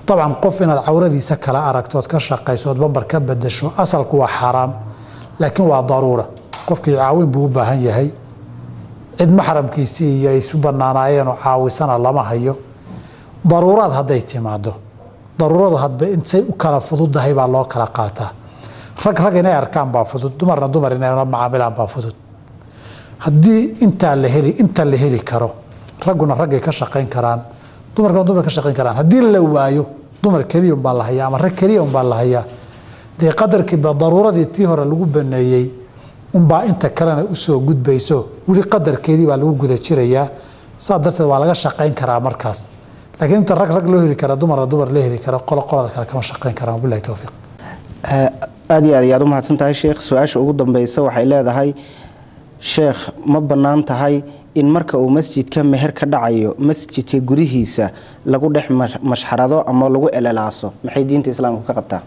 طبعا qof inaad cawradiisa kala aragto ood ka shaqayso ood bambar ka bedesho asalku waa xaraam laakiin waa daruura qofkii caawin buu u baahan yahay cid maxramkiisii iyo ay isu bannaanaayeen oo caawisana lama hayo daruuraad hadday timaado daruuradu hadba intay u kala fududahay baa loo kala qaataa rag inay arkaan baa fudud dumarna dumar inay la macaamilaan baa fudud haddii inta la heli karo ragguna raggay ka shaqayn karaan dumarka dumar ka shaqayn karaan haddii la waayo dumar kaliya un baa la hayaa ama rag kaliya un baa la hayaa dee qadarkii ba daruuradii tii hore lagu baneeyey unbaa inta kalena usoo gudbayso weli qadarkeedii baa lagu guda jirayaa saa darteed waa laga shaqayn karaa markaas laakiin inta rag loo heli kara dumarna dumar la heli kara qolada kale kama shaqayn karaan wabillahi tawfiiq aad iyo aad ayaad u mahadsan tahay sheekh su-aasha ugu dambeysa waxay leedahay sheekh ma bannaan tahay in marka uu masjidka meher ka dhacayo masjidka gudihiisa lagu dhex mashxarado ama lagu elalaaso maxay diinta islaamku ka qabtaa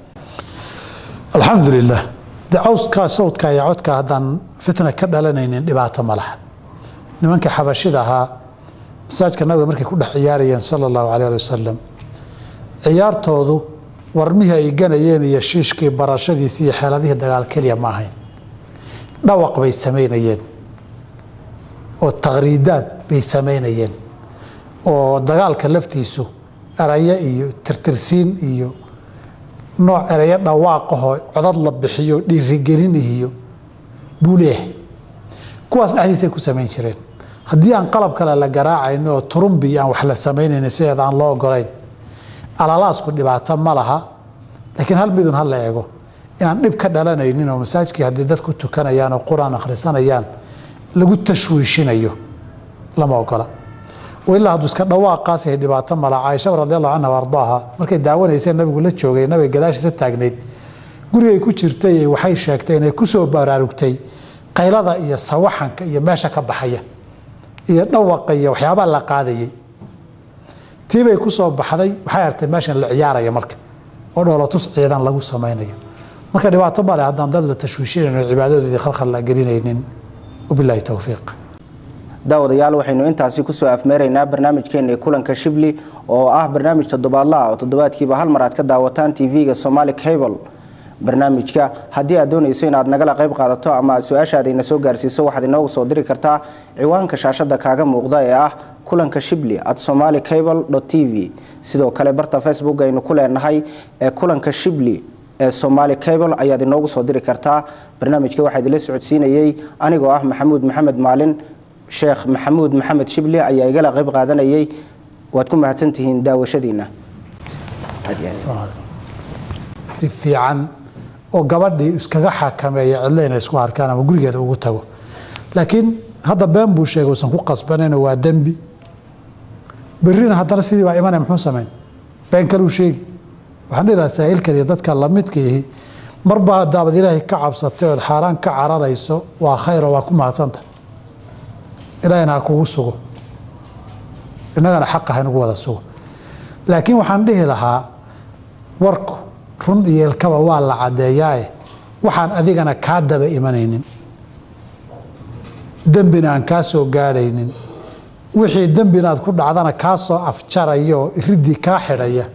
alxamdulilah dacawska sawdka iyo codka haddaan fitna ka dhalanaynin dhibaato ma laha nimankii xabashida ahaa masaajka nabiga markay ku dhex ciyaarayeen sala allahu calayh ali wasalam ciyaartoodu warmihii ay ganayeen iyo shiishkii barashadiisi iyo xeeladihii dagaal keliya ma ahayn dhawaq bay samaynayeen oo taqriidaad bay samaynayeen oo dagaalka laftiisu erayo iyo tirtirsiin iyo nooc erayo dhawaaqahoo codad la bixiyo dhiirigelin iyo buu leeyahay kuwaas dhexdiisay ku samayn jireen haddii aan qalab kale la garaacayno oo turumbi aan wax la samaynaynin sideeda aan loo ogolayn alalaasku dhibaato ma laha laakiin hal midun ha la eego inaan dhib ka dhalanaynin oo masaajkii haddii dadku tukanayaan oo qur-aan akhrisanayaan lagu tashwiishinayo lama ogola ilaa hadduu iska dhawaaqaas yahay dhibaato mala caaisha radiallahu canha ardaaha markay daawanayseen nabigu la joogay nabiga gadaashiisa taagnayd gurigay ku jirtay waxay sheegtay inay ku soo baraarugtay qaylada iyo sawaxanka iyo meesha ka baxaya iyo dhawaqa iyo waxyaabaa la qaadayay tiibay ku soo baxday waxay aragtay meeshan la ciyaaraya marka oo dhoolatus ciidan lagu samaynayo marka dhibaato male haddaan dad la tashwiishinayno cibaadadoodii khalkhal la gelinaynin wabillahi tawfiiq daawadayaal waxaynu intaasi kusoo afmeeraynaa barnaamijkeena kulanka shibli oo ah barnaamij toddobaadlaha oo toddobaadkiiba hal mar aad ka daawataan tv-ga Somali Cable barnaamijka haddii aad doonayso inaad nagala qayb qaadato ama su-aashaadayna soo gaarsiiso waxaad inoogu soo diri kartaa ciwaanka shaashada kaaga muuqda ee ah kulanka shibli @somalicable.tv sidoo kale barta Facebook aynu ku leenahay ee kulanka shibli ee Somali Cable ayaad inoogu soo diri kartaa barnaamijka waxaa idin la socodsiinayay anigoo ah Maxamuud Maxamed Maalin sheekh Maxamuud Maxamed Shibli ayaa igala qayb qaadanayay waad ku mahadsantihiin daawashadiina fiican oo gabadhii iskaga xakameeya cidlayna isku arkaan ama gurigeeda ugu tago laakiin hadda been buu sheegay uusan ku qasbanayn waa dembi berrina haddana sidii baa imanaya muxuu samayn been kaluu sheegi waxaan dhihi lahaa saa'ilkan iyo dadka lamidka ihi marba haddaabad ilaahay ka cabsatay ood xaaraan ka cararayso waa khayr oo waa ku mahadsanta ilaahayna ha kugu sugo innagana xaqa ha inagu wada sugo laakiin waxaan dhihi lahaa warku run iyo ilkaba waa la caddeeyaaye waxaan adigana kaa daba imanaynin dembina aan kaa soo gaadhaynin wixii dembina aad ku dhacdana kaa soo afjaraya oo iridii kaa xidhaya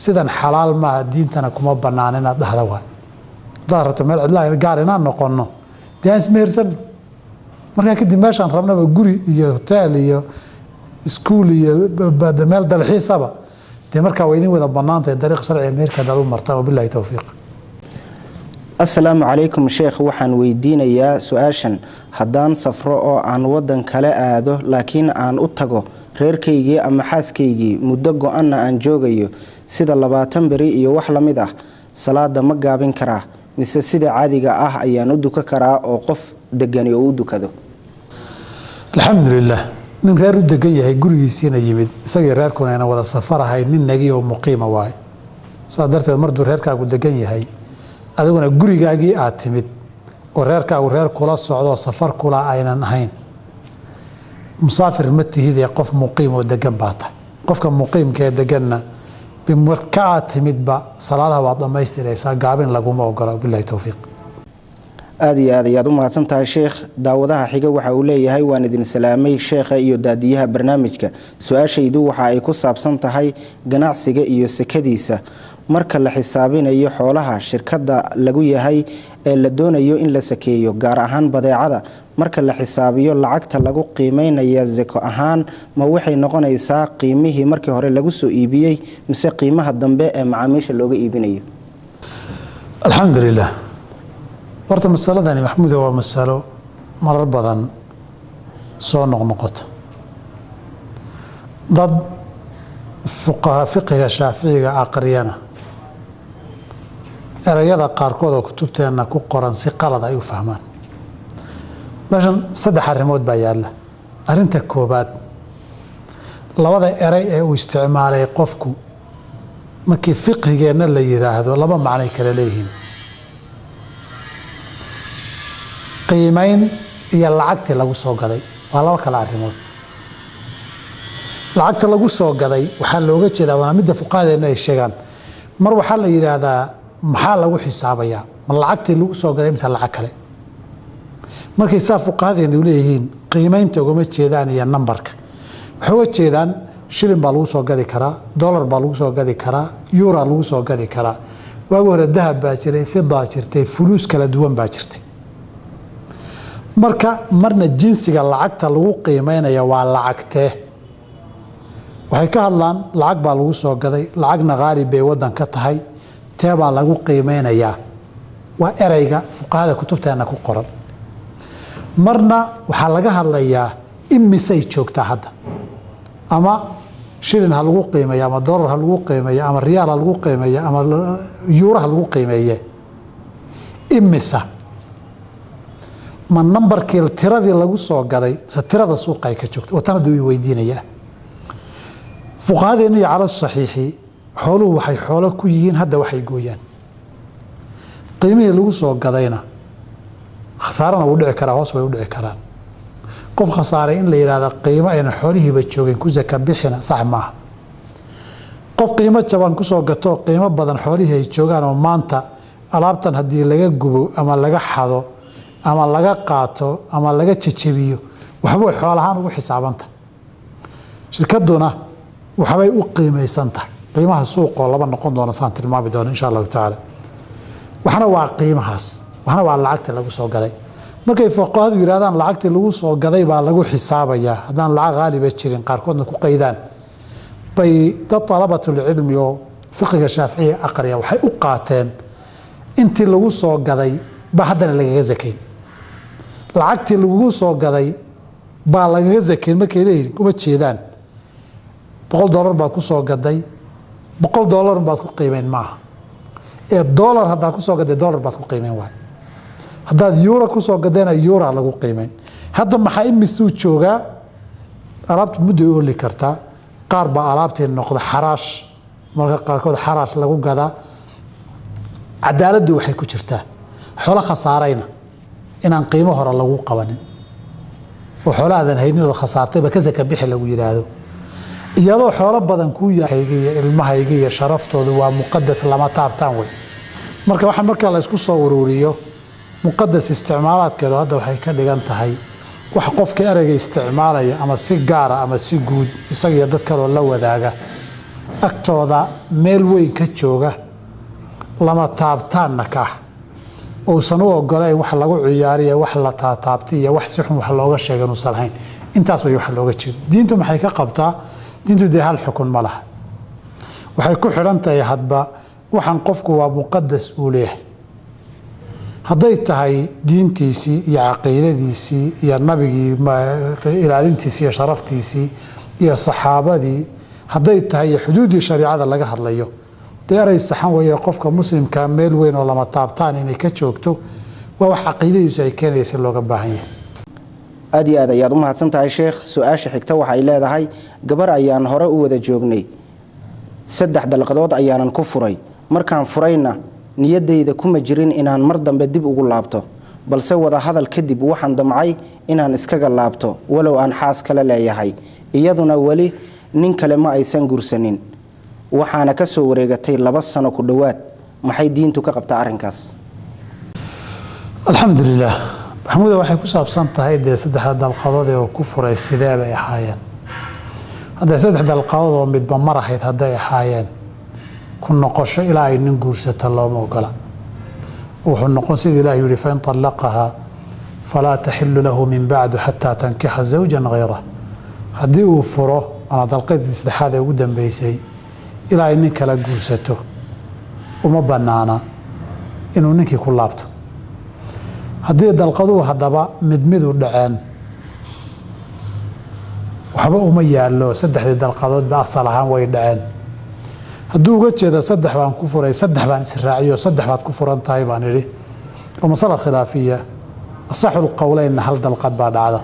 sidan xalaal maaha diintana kuma bannaan inaad dhahda waay haddaad rabta meel cidlaa gaar inaan noqonno dee aan ismehersanno markaa kadib meeshaan rabnaba guri iyo hoteel iyo iskuul iyo meel dalxiisaba dee markaa waa idin wada bannaantahay dariiq sharciga meherka haddaad u martaan wabillahi tawfiiq assalaamu calaykum sheekh waxaan weydiinayaa su-aashan haddaan safro oo aan waddan kale aado laakiin aan u tago reerkaygii ama xaaskaygii muddo go-anna aan joogayo sida 20 beri iyo wax la mid ah salaada ma gaabin karaa mise sida caadiga ah ayaan u duka karaa oo qof degani oo u dukado alxamdulilah nin reer u degan yahay gurigiisiina yimid isagii reerkuna ayna wada safar ahayn nin nagi oo muqiima waay saa darteed marduu reerkaagu degan yahay adiguna gurigaagii aad timid oo reerkaagu reer kula socdoo safar kula aynan ahayn musaafir ma tihidee qof muqiim oo degan baa tahay qofka muqiimka ee deganna marka aad timidba salaadaha waad dhammaystiraysaa gaabin laguma ogola billahi tawfiiq aad iyo aad ayaad u mahadsan tahay sheekh. daawadaha xiga waxa uu leeyahay waan idin salaamay sheekha iyo daadiyaha barnaamijka. su-aashaydu waxa ay ku saabsan tahay ganacsiga iyo sekadiisa. marka la xisaabinayo xoolaha shirkadda lagu yahay ee la doonayo in la sakeeyo, gaar ahaan badeecada, marka la xisaabiyo lacagta lagu qiimeynaya zako ahaan ma waxay noqonaysaa qiimihii markii hore lagu soo iibiyey mise qiimaha dambe ee macaamiisha looga iibinayo? alxamdulilah. horta masaladani maxmuuda waa masalo marar badan soo noqnoqota. dad fuqaha fiqiga shaaficiga aqriyana erayada qaarkood oo kutubteenna ku qoran si qalad ay u fahmaan. meeshan 3 arrimood baa yaalla. arrinta koobaad, labada eray ee uu isticmaalay qofku markii fiqigeenna la yiraahdo laba macnay kala leeyihiin. qiimayn iyo lacagtii lagu soo gaday waa laba kala arrimood. lacagta lagu soo gaday waxaa looga jeedaa waa midda fuqahadeena ay sheegaan. mar waxaa la yiraahdaa maxaa lagu xisaabayaa, ma lacagtii lagu soo gaday mise lacag kale. markay saa fuqahadeenu leeyihiin qiimaynta ugama jeedaan iyo nambarka, waxay uga jeedaan shilin baa lagu soo gadi karaa, dollar baa lagu soo gadi karaa, euro lagu soo gadi karaa. waagi hore dahab baa jiray, fidaa jirtay, fuluus kala duwan baa jirtay. marka marna jinsiga lacagta lagu qiimeynaya waa lacagtee. waxay ka hadlaan lacag baa lagu soo gaday, lacagna qaali bay waddan ka tahay, tee baa lagu qiimeynayaa. waa erayga fuqahada kutubteena ku qoran. marna waxaa laga hadlayaa imisay joogtaa hadda, ama shilin ha lagu qiimeeya, ama dollar ha lagu qiimeeya, ama riyaal ha lagu qiimeeya, ama yuuro ha lagu qiimeeye. imisa ma nambarkii tiradii lagu soo gaday mise tirada suuqa ay ka joogto? watanadu way weydiinayaa. fuqahadeena iyo cala saxiixi xooluhu waxay xoolo ku yihiin hadda waxay gooyaan. qiimihii lagu soo gadayna khasaarana wuu dhici karaa, hoos way u dhici karaan. qof khasaaray in la yidhaahdo qiimo ayna xoolihiiba joogin ku saka bixina sax maaha. qof qiimo jaban kusoo gato qiimo badan xoolihii ay joogaan oo maanta alaabtan haddii laga gubo ama laga xado ama laga qaato ama laga jajabiyo waxba xoolahaan ugu xisaabanta. shirkaduna waxbay u qiimaysan tahay. qiimaha suuqoo laba noqon doona saan tilmaami doono insha allahu tacaala. waxna waa qiimahaas, waxna waa lacagta lagu soo gaday. markay fuqahadu yiraahdaan lacagtii lagu soo gaday baa lagu xisaabayaa haddaan lacag qaaliba jirin, qaarkoodna ku qaydaan, bay dad talabatul cilmi oo fiqiga shaaficiga aqriya waxay u qaateen intii lagu soo gaday baa haddana lagaga zakayn. lacagtii lagu soo gaday baa lagaga zakayn markay leeyihiin kuma jeedaan $100 baad ku soo gaday, $100 baad ku qiimeyn maaha. ee dollar haddaad ku soo gaday dollar baad ku qiimeyn waay. haddaad euro ku soo gadayna euro lagu qiimeyn. hadda maxaa imisuu joogaa? alaabta muddo u oli kartaa. qaar baa alaabtii noqda xaraash, marka qaarkood xaraash lagu gadaa. cadaaladdu waxay ku jirtaa xoolo khasaarayna inaan qiimo hore lagu qabanin oo xoolahaadan haynin oo khasaartayba ka saka bixi lagu yidhaahdo. iyadoo xoolo badan kuu yahayga iyo ilmahayga iyo sharaftooda waa muqadas lama taabtaan wey. marka waxaa markaa la isku soo ururiyo muqadas isticmaalaadkeedu hadda waxay ka dhigan tahay wax qofka ereyga isticmaalaya ama si gaara ama si guud isaga iyo dad kaloo la wadaaga agtooda meel weyn ka jooga lama taabtaanna ka ah. uusan u ogolayn wax lagu ciyaariyo, wax la taataabtay iyo wax si xun wax looga sheegay inuusan lahayn. intaas way wax looga jeedo. diintu maxay ka qabtaa? diintu dee hal xukun ma laha. waxay ku xidhan tahay hadba waxaan qofku waa muqadas uu leeyahay. hadday tahay diintiisii iyo caqiidadiisii iyo nabigii ilaalintiisii iyo sharaftiisii iyo saxaabadii, hadday tahay xuduuddii shariicada laga hadlayo, dee eray saxan weeye qofka muslimka meel weyn oo lama taabtaan inay ka joogto waa wax caqiidadiisu ay keenaysa looga baahan yahay. aad iyo aad ayaad u mahadsan tahay sheekh. su-aasha xigta waxay leedahay gabar ayaan hore u wada joognay, 3 dalqadood ayaanan ku furay. markaan furayna niyaddayda kuma jirin inaan mar dambe dib ugu laabto, balse wada hadal kadib waxaan damcay inaan iskaga laabto walow aan xaas kale leeyahay. iyaduna weli nin kale ma aysan guursanin, waxaana ka soo wareegatay 2 sano ku dhowaad. maxay diintu ka qabtaa arrinkaas? الحمد لله محمود waxay ku saabsan tahay saddex dalqadood oo ku furay sidee bay ahaayeen hadda saddex dalqadood oo midba mar ahayd haday ahaayeen ku noqosho ilaa ay nin guursato looma ogola wuxuu noqon sidii Ilaahay yiri fa in talaqaha fala tahillu lahu min ba'du hatta tankiha zawjan ghayra hadii uu furo ana dalqadii saddexaad ee ugu dambeysay ilaa ay nin kala guursato uma banaana inuu ninkii ku laabto haddii dalqaduhu haddaba mid u dhaceen waxba uma yaallo saddexdii dalqadood ba asal ahaan way dhaceen hadduu uga jeeda saddex baan ku furay saddex baan israaciyo saddex baad ku furan tahay baan idhi oo masala khilaafiya asaxul qowleyn hal dalqad baa dhacda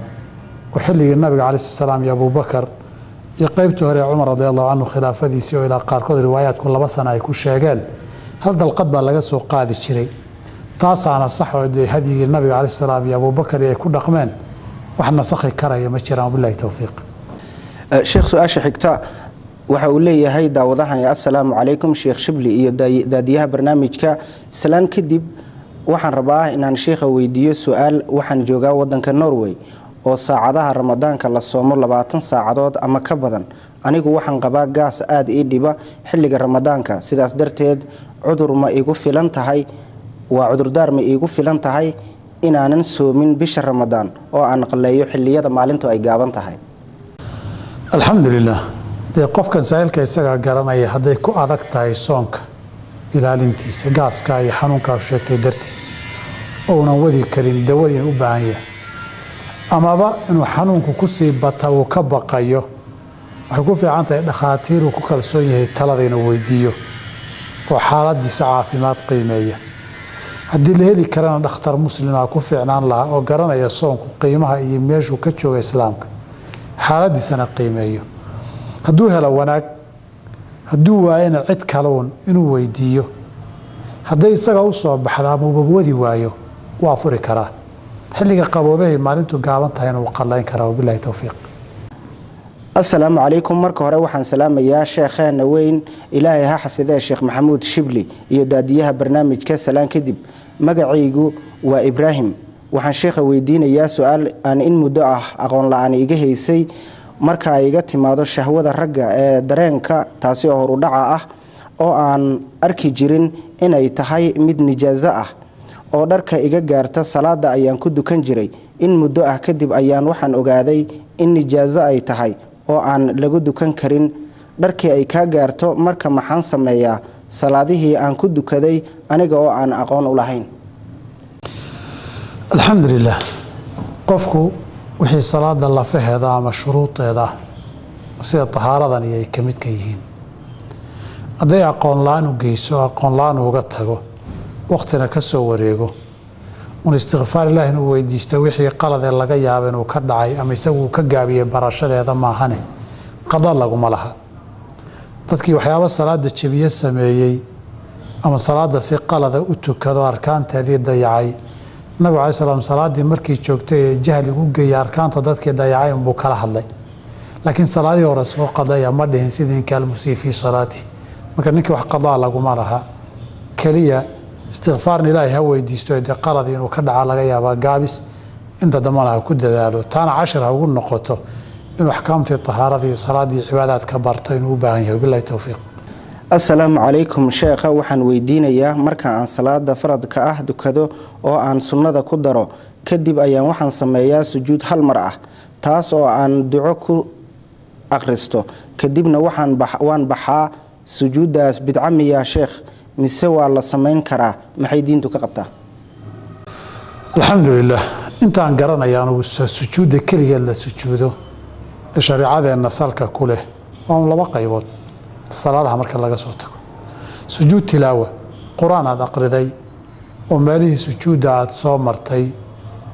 oo xilligii nabiga calayhi salaam iyo abubakar iyo qaybtii hore cumar radiyallahu anhu khilaafadiisii oo ilaa qaarkood riwaayaadku 2 sano ay ku sheegeen hal dalqad baa laga soo qaadi jiray taasaana sax oo hadiyii nabiga calayhi salaam iyo abubakar ay ku dhaqmeen wax nasakhi karaya ma jiraan billahi tawfiiq sheekh su'aasha xigta waxa uu leeyahay daawadahani assalaamu calaykum sheekh shibli iyo daadiyaha barnaamijka salaan kadib waxaan rabaa inaan sheekha weydiiyo su'aal waxaan joogaa wadanka Norway oo saacadaha ramadaanka la soomo 20 saacadood ama ka badan anigu waxaan qabaa gaas aad ii dhiba xilliga ramadaanka sidaas darteed cudur ma igu filan tahay waa cudurdaar ma igu filan tahay inaanan soomin bisha ramadaan oo aan qaleeyo xilliyada maalintu ay gaaban tahay alxamdulillah qofkan saa'ilka isaga garanaya haday ku adag tahay soonka ilaalintiisa gaaska iyo xanuunka sheegtay dartii oo una wadi karin dawadii u baahan yahay amaba inuu xanuunku ku sii bata uu ka baqayo waxa ku fiican tahay dhakhaatiir ku kalsoon yahay talada inuu weydiiyo oo xaaladiisa caafimaad qiimeeya haddii la heli karana dhakhtar muslima ku fiicnaan lahaa oo garanaya soonku qiimaha iyo meeshuu ka jooga islaamka xaaladiisana qiimeeyo hadduu helo wanaag hadduu waayana cid kaloon inuu weydiiyo hadday isaga u soo baxda ama wadi waayo waa furi karaa xilliga qaboobahay maalintu gaaban tahay inuu qalayn karaa billahi tawfiiq assalaamu calaykum marka hore waxaan salaamayaa sheekheena weyn ilaahay ha xafidee sheekh maxamuud shibli iyo daadiyaha barnaamijka salaan kadib magacaygu waa Ibraahim waxaan sheekha weydiinayaa su'aal aan in muddo ah aqoon la'aan iga haysay marka ay iga timaado shahwada ragga ee dareenka taasi oo horu dhaca ah oo aan arki jirin inay tahay mid nijaaso ah oo dharka iga gaarta salaada ayaan ku dukan jiray in muddo ah kadib ayaan waxaan ogaaday in nijaaso ay tahay oo aan lagu dukan karin dharkii ay ka gaarto marka maxaan sameeyaa salaadihii aan ku dukaday aniga oo aan aqoon u lahayn alxamdulillah qofku wixii salaada la faheeda ama shuruudeeda sida tahaaradan ay ka mid ka yihiin haday aqoon laan u geyso aqoon laan uga tago waqtina ka soo wareego un istighfaar ilaahi inuu weydiisto wixii qalad ee laga yaabo inuu ka dhacay ama isagu ka gaabiyay barashadeeda maahane qada laguma laha dadkii waxyaabo salaada jabiye sameeyay ama salaada si qalada u tukado arkaanteedii dayacay nabi cali salaam salaadii markii joogtay jahli ugu geeyay arkaanta dadkii dayacay buu kala hadlay laakiin salaadii hore soo qadaya ma dhihin sidii kaal musiifi salaati marka ninkii wax qada laguma laha kaliya istighfaar ilaahi ha weydiisto ee qalad inuu ka dhaca laga yaaba gaabis inta damana ku dadaalo taana 10 ugu noqoto inuu ahkaamtii tahaaradii salaadii cibaadaadka barto inuu u baahan yahay billahi tawfiiq assalaamu calaykum sheekha waxaan weydiinayaa marka aan salaada faradka ah dukado oo aan sunnada ku daro kadib ayaan waxaan sameeyaa sujuud hal mar ah taas oo aan duco ku akhristo kadibna waan baxaa sujuudaas bidca miyaa sheekh mise waa la sameyn karaa maxay diintu ka qabtaa alxamdulillah intaan garanayaan uu sujuuda kaliya la sujuudo shariicadeena salka ku leh waa laba qaybood salaadaha marka laga soo tago sujuud tilaawa quraan aad aqriday oo meelihii sujuuda aad soo martay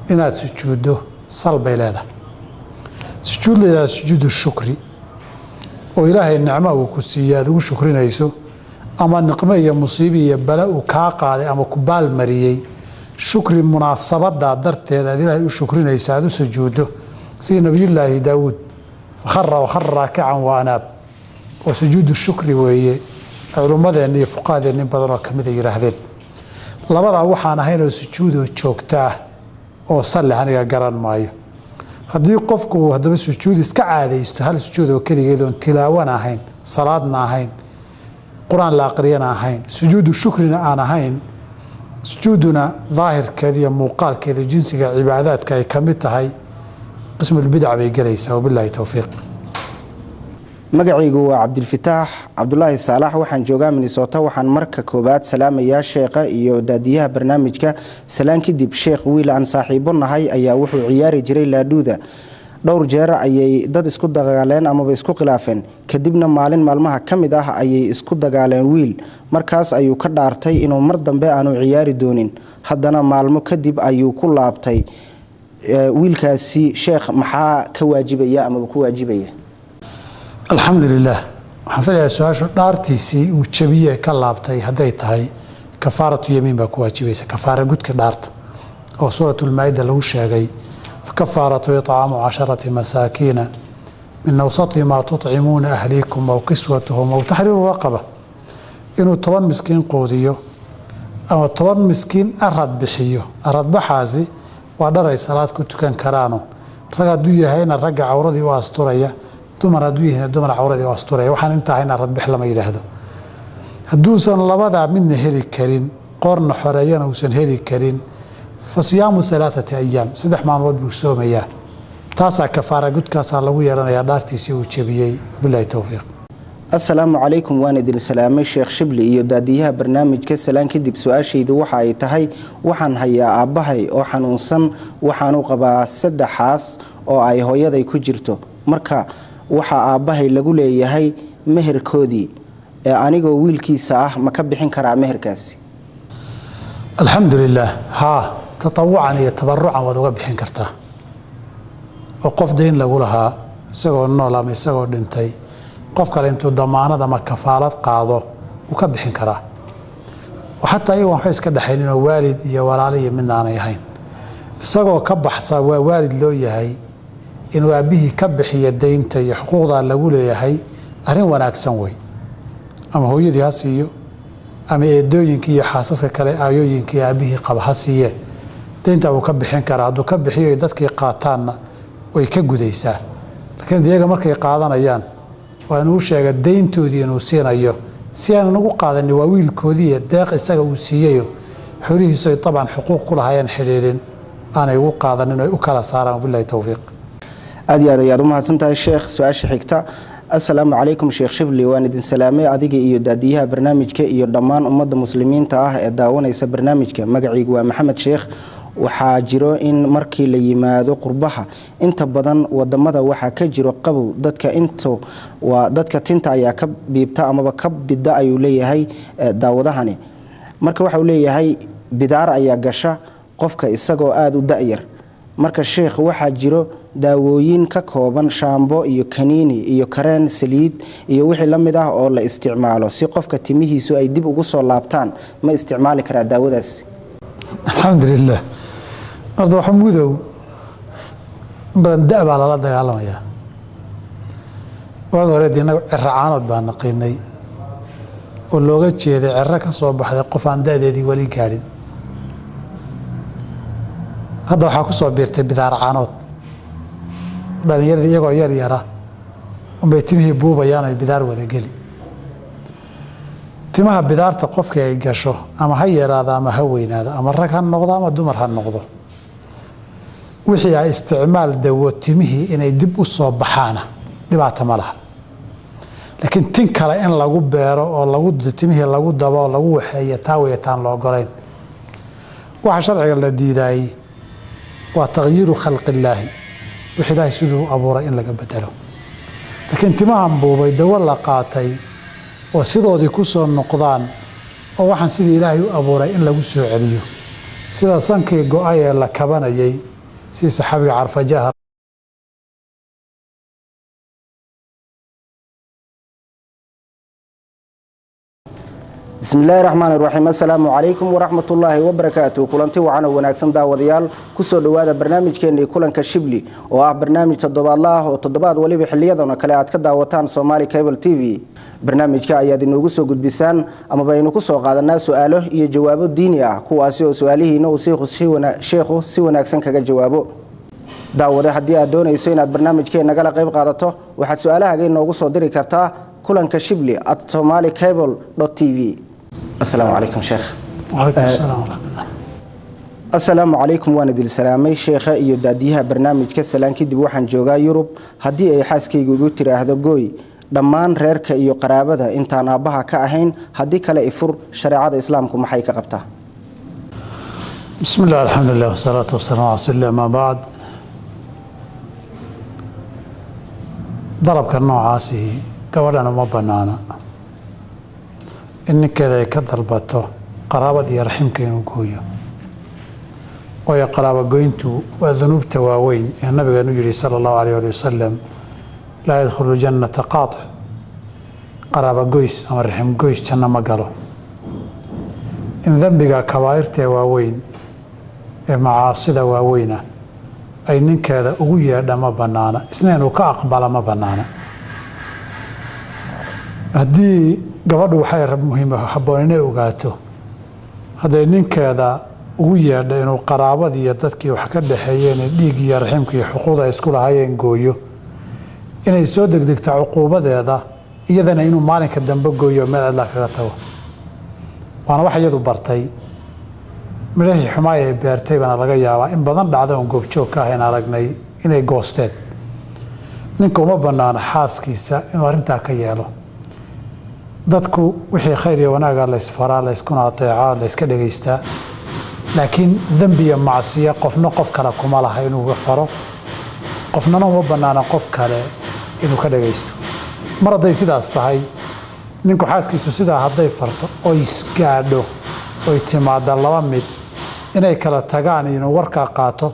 inaad sujuudo salbay leedahay sujuud leedahay sujuudu shukri oo ilaahay nicmo uu ku siiyay aad ugu shukrinayso ama niqmo iyo musiibo iyo bala uu ka qaaday ama ku baal mariyay shukri munaasabada darteed aad ilaahay u shukrinayso aad u sujuudo si nabiyullaahi daawud fakharra raakican wa anaab وسجود الشكر وهي علماء أن فقهاء أن بدر كمية يراهدين labadaa waxaan ahaynoo sujuudoo joogta ah oo salli aniga garan maayo. haddii qofku uu haddaba sujuud iska caadaysto hal sujuud oo keligeed oon tilaawana ahayn, salaadna ahayn, qur-aan la aqriyana ahayn, sujuudu shukrina aan ahayn, sujuuduna daahirkeeda iyo muuqaalkeeda jinsiga cibaadaadka ay ka mid tahay qismulbidac bay gelaysaa. wabilaahi towfiiq. magacaygu waa cabdilfataax cabdulaahi saalax, waxaan joogaa minnesota. waxaan marka koobaad salaamayaa sheekha iyo daadiyaha barnaamijka. salaan kadib, sheekh wiil aan saaxiibo nahay ayaa wuxuu ciyaari jiray laadhuuda. dhowr jeer ayay dad isku dagaaleen amaba isku khilaafeen, kadibna maalin maalmaha ka mid ah ayay isku dagaaleen wiil. markaas ayuu ka dhaartay inuu mar dambe aanu ciyaari doonin. haddana maalmo kadib ayuu ku laabtay. wiilkaasi sheekh maxaa ka waajibaya amaba ku waajibaya? alxamdulilah, waxaan filayaa su-aashu dhaartiisii uu jabiye ka laabtay hadday tahay kafaaratu yamiin baa ku waajibaysa, kafaara gudka dhaarta oo suuratulmaa-ida lagu sheegay. fakafaaratu icaamu 10 masaakiina min awsati maa tucimuuna ahliikum aw kiswatuhum aw taxriiru raqaba, inuu 10 miskiin qoodiyo ama 10 miskiin arad bixiyo. aradbaxaasi waa dharay salaad ku tukan karaano, rag hadduu yahayna ragga cawradii u asturaya, dumar hadduu yahayna dumar cawradii u asturaya. waxaan intaa hayna aradbix lama yidhaahdo. hadduusan labadaa midna heli karin, qoorna xoreeyana uusan heli karin, fa siyaamu 3 ayaam, 3 maalmood buu soomayaa. taasaa kafaara gudkaasaa lagu yeelanayaa dhaartiisii uu jebiyey. wabilaahi towfiiq. assalaamu calaykum, waan idin salaamay sheekh shibli iyo daadiyaha barnaamijka. salaan kadib, su-aashaydu waxa ay tahay, waxaan hayaa aabbahay oo xanuunsan, waxaanu qabaa 3 xaas oo ay hooyaday ku jirto. marka waxaa aabbahay lagu leeyahay meherkoodii, anigoo wiilkiisa ah ma ka bixin karaa meherkaasi? alxamdulilah, haa, tatawucan iyo tabarucan waad uga bixin kartaa. oo qof dayn lagu lahaa isagoo nool ama isagoo dhintay, qof kale intuu damaanad ama kafaalad qaado wuu ka bixin karaa. xataa iyagoon waxba iska dhexaynin oo waalid iyo walaalo iyo midna aanay ahayn, isagoo ka baxsa waa waalid loo yahay inuu aabbihii ka bixiyo daynta iyo xuquuqdaa lagu leeyahay, arrin wanaagsan wey. ama hooyadii ha siiyo, ama eedooyinkii iyo xaasaska kale aayooyinkii aabbihii qaba ha siiye, dayntaa wuu ka bixin karaa. hadduu ka bixiyo dadkii qaataanna way ka gudaysaa. laakiin iyaga markay qaadanayaan waa inuu sheega dayntoodii inuu siinayo, si aan nagu qaadanin waa wiilkoodiiyo deeq isaga uu siiyeyo xoolihiisu ay dabcan xuquuq ku lahaayeen xidhiidhin aanay ugu qaadanin ay u kala saaraan. wabilaahi towfiiq. aad iyo aad ayaad u mahadsantahay sheekh. su-aasha xigta. assalaamu calaykum sheekh shibli, waan idin salaamay adiga iyo daadiyaha barnaamijka iyo dhammaan ummadda muslimiinta ah ee daawanaysa barnaamijka. magacaygu waa maxamed sheekh. waxaa jiro in markii la yimaado qurbaha inta badan wadamada waxaa ka jiro qabow, dadka tinta ayaa ka biibta amaba ka bida ayuu leeyahay daawadahani. marka waxau leeyahay bidaar ayaa gasha qofka isagoo aada u da-yar. marka sheekh, waxaa jiro daawooyin ka kooban shaambo iyo kaniini iyo kareen saliid iyo wixii la mid ah oo la isticmaalo si qofka timihiisu ay dib ugu soo laabtaan. ma isticmaali karaa daawadaas? alxamdulilah, horta waxa mudow badan da' baa lala dagaalamayaa. waagi hore inagu ciro caanood baa naqiinay oo looga jeeday ciro ka soo baxday qof aan da'deedii weli gaadhin. hadda waxaa ku soo biirtay bidaar caanood. dhallinyaradii iyagoo yar yara unbay timihii buubayaan ay bidaar wada geli. timaha bidaarta qofkii ay gasho ama ha yaraado ama ha weynaado, ama rag ha noqdo ama dumar ha noqdo, wixii ay isticmaal dawo timihii inay dib u soo baxaana dhibaato ma laha. laakiin tin kale in lagu beero oo timihii lagu dabo oo lagu waxeeyo taa weyataan la ogolayn. waxa sharciga la diidaayey waa tagyiiru khalqi illaahi, wix ilaahay siduu u abuuray in laga bedelo. laakiin timahan buubay dawo la qaatay oo sidoodii ku soo noqdaan oo waxaan sidii ilaahay u abuuray in lagu soo celiyo, sida sankii go-ay ee la kabanayay si saxaabiga carfajaha بسم الله الرحمن الرحيم السلام عليكم ورحمة الله وبركاته كلنتي وعنا وناكسن داوديال كسو دوادا برنامج كيني كلنك شبلي برنامج تضبط الله وتضبط ولي بحليادنا كلاعد كداوتان صومالي كيبل تي في برنامج كاياد انو سو غدبيسان اما باينو كسو قادنا سؤاله iyo jawaabo diini ah kuwaasi oo su'aalihiina uu sheekhu si wanaagsan kaga jawaabo daawada hadii aad doonayso inaad barnaamijkeena nagala qayb qaadato waxaad su'aalahaaga inoogu soo diri kartaa kulanka shibli @somalicable.tv السلام عليكم شيخ. وعليكم السلام ورحمة الله. السلام عليكم وانا دل سلامي شيخ iyo daadiyaha barnaamijka salaan kadib waxaan joogaa Yurub hadii ay xaaskaygu igu tiraahdo gooy dhammaan reerka iyo qaraabada intaan aabaha ka ahayn hadii kale ifur shariicada islaamku maxay ka qabtaa بسم الله الحمد لله والصلاة والسلام على رسول الله ما بعد ضربك النوعاسي gabadhana ma banaana in ninkeeda ay ka dalbato qaraabada iyo raximka inuu gooyo waayo qaraabo goyntu waa dunuubta waaweyn ee nabigeenu yidhi sala allahu alayh ali wasalam laa yadkhulu jannata qaatic qaraabo goys ama raxim goys janno ma galo in dembiga kabaa'irta ee waaweyn ee macaasida waaweyna ay ninkeeda ugu yeedha ma banaana isna inuu ka aqbala ma banaana haddii gabadhu waxay muhiim habboon inay ogaato hadday ninkeeda ugu yeedha inuu qaraabadii iyo dadkii wax ka dhaxeeyeen dhiig iyo raximka iyo xuquuqda ay isku lahaayeen gooyo inay soo degdegto cuquubadeeda iyadana inuu maalinka dambe gooyo meel cidla kaga tago waana wax iyadu bartay midhahii xumaay ay beertay baana laga yaabaa in badan dhacda oon goobjoog ka ahayn aragnay inay goosteen ninka uma banaana xaaskiisa inuu arrintaa ka yeelo dadku wixii khayr iyo wanaaga la isfaraa la iskuna ateeca la iska dhageystaa laakiin dambi iyo macsiyo qofna qof kale kuma laha inuu faro qofnana uma banaana qof kale inuu ka dhageysto mar hadday sidaas tahay ninku xaaskiisu sidaa hadday farto oo isgaadho oy timaada laba mid inay kala tagaan inuu warkaa qaato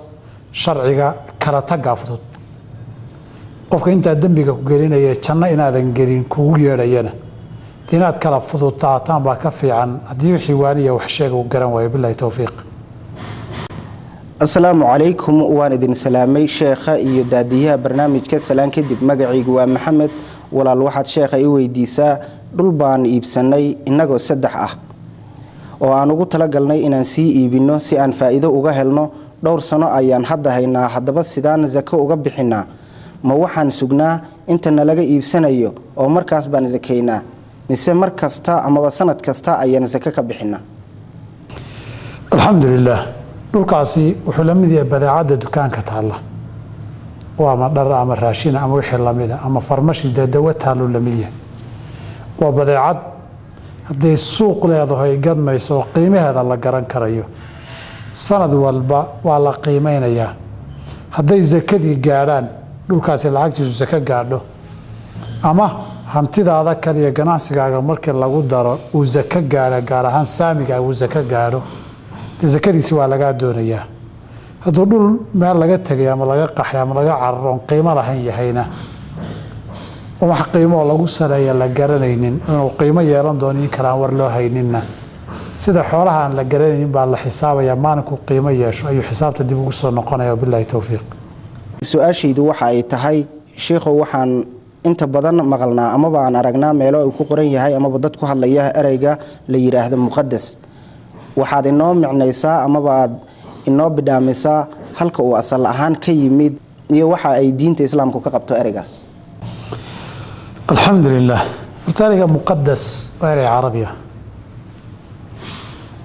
sharciga kala tagaa fudud qofka intaa dembiga ku gelinaya janno inaadan gelin kugu yeedhayana inaad kala fududaataan baa ka fiican haddii wixii waaniya wax sheega uu garan waayo billahi tawfiiq السلام عليكم وانا دين سلامي شيخة iyo daadiyaha barnaamijka salaan kadib magacaygu waa maxamed walaal waxaad sheekha i weydiisaa dhul baan iibsanay inagoo saddex ah oo aan ugu talagalnay inaan sii iibino si aan faa'iido uga helno dhowr sano ayaan hadda haynaa haddaba sidaan zako uga bixinaa ma waxaan sugnaa inta nalaga iibsanayo oo markaas baan zakaynaa mise mar kasta amaba sanad kasta ayaan zaka ka bixinaa alxamdulilah dhulkaasi wuxuu la mid yahay badeecadda dukaanka taalla waa ama dhar ama raashin ama wixii lamida ama farmashi dawa taallo la mid yahay waa badeecad hadday suuq leedahay gadmayso oo qiimaheeda la garan karayo sanad walba waa la qiimeynayaa hadday zakadii gaadhaan dhulkaasi lacagtiisu zaka gaadho ama hantidaada kaliya ganacsigaaga markii lagu daro uu zaka gaadho gaar ahaan saamiga uu zaka gaadho zakadiisi waa lagaa doonayaa hadduu dhul meel laga tegay ama laga qaxay ama laga cararo oon qiimo lahayn yahayna wax qiimoo lagu sareeya la garanaynin inuu qiimo yeelan doono in kalaan war loo hayninna sida xoolaha aan la garanaynin baa la xisaabayaa maalinkuu qiimo yeesho ayuu xisaabta dib ugu soo noqonaya billahi tawfiiq su-aashaydu waxa ay tahay sheekhow waxaan inta badan maqalnaa amaba aan aragnaa meelo uu ku qoran yahay amaba dad ku hadlaya ereyga la yiraahdo muqaddas waxaad inoo micnaysaa amaba aad inoo bidhaamisaa halka uu asal ahaan ka yimid iyo waxa ay diinta islaamku ka qabto ereygaas alxamdulilah horta ereyga muqadas waa erey carabiya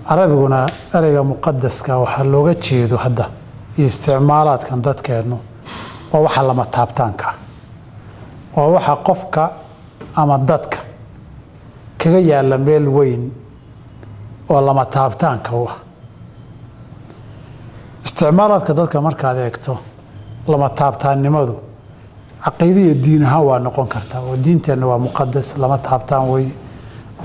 carabiguna ereyga muqadaska waxaa looga jeedo hadda iyo isticmaalaadkan dadkeennu waa waxa lama taabtaanka waa waxa qofka ama dadka kaga yaalla meel weyn oo lama taabtaanka u ah isticmaalaadka dadka markaad eegto lama taabtaannimadu caqiide iyo diin ahaan waa noqon kartaa oo diinteenna waa muqadas lama taabtaan weye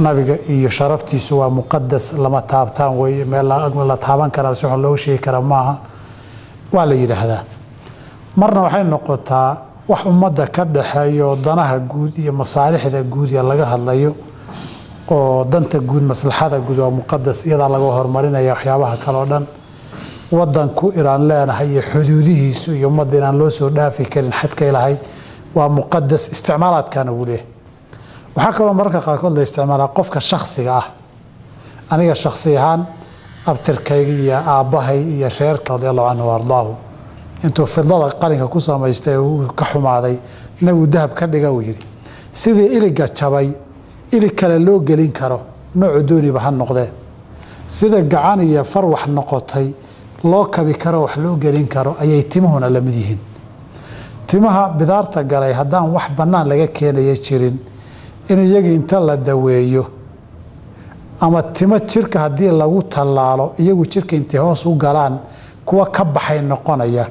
nabiga iyo sharaftiisu waa muqadas lama taabtaan weye meel la taaban karaa si xun looga sheegi kara maaha waa la yidhaahdaa marna waxay noqotaa wax ummadda ka dhaxeeyo danaha guud iyo masaalixda guud ee laga hadlayo oo danta guud maslaxada guud waa muqadas iyada laga hormarinaya waxyaabaha kale oo dhan wadanku Iran leenahay iyo xuduudihiisu iyo ummadda inaan loo soo dhaafi karin xadka ilahay waa muqadas isticmaalaadkana uu leeyahay waxa kale oo marka qaarkood la isticmaalaa qofka shakhsiga ah aniga shakhsi ahaan abtirkayga iyo aabahay iyo reerka radiyallahu anhu wardaahu intuu fidlada qalinka ku samaystay uu ka xumaaday nagu dahab ka dhiga uu yiri sidii iliga jabay ilig kale loo gelin karo nooc dooniba ha noqdee sida gacan iyo far wax noqotay loo kabi karo wax loo gelin karo ayay timuhuna la mid yihiin timaha bidaarta galay haddaan wax bannaan laga keenaya jirin in iyagii inta la daweeyo ama timo jirka haddii lagu tallaalo iyagu jirka intay hoos u galaan kuwa ka baxay noqonaya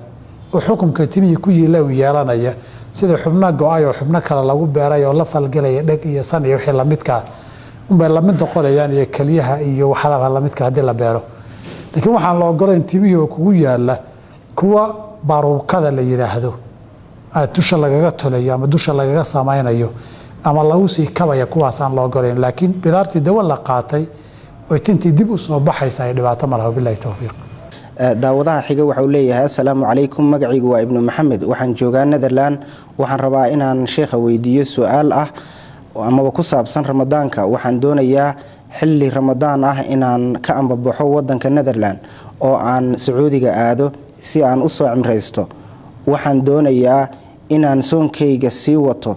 oo xukunka timihii ku yiila u yeelanaya sida xubno go'ay oo xubno kale lagu beeray oo la falgalaya dhag iyo san iyo wixii la midka unbay la mid noqonayaan iyo kaliyaha iyo waxyaalaha la midka haddii la beero laakiin waxaan la ogolayn timihii oo kugu yaala kuwa baruukada la yiraahdo dusha lagaga tolayo ama dusha lagaga samaynayo ama lagu sii kabaya kuwaas aan la ogolayn laakiin bidaartii dawa la qaatay oo tintii dib u soo baxaysa ay dhibaato malaha billahi tawfiiq daawadaha xiga waxa uu leeyahay assalaamu calaykum magacaygu waa ibnu maxamed waxaan joogaa Netherland waxaan rabaa inaan sheekha weydiiyo su'aal ah ama ku saabsan ramadaanka waxaan doonayaa xilli ramadaan ah inaan ka ambabaxo wadanka Netherland oo aan Sacuudiga aado si aan u soo cimreysto waxaan doonayaa inaan soonkayga sii wato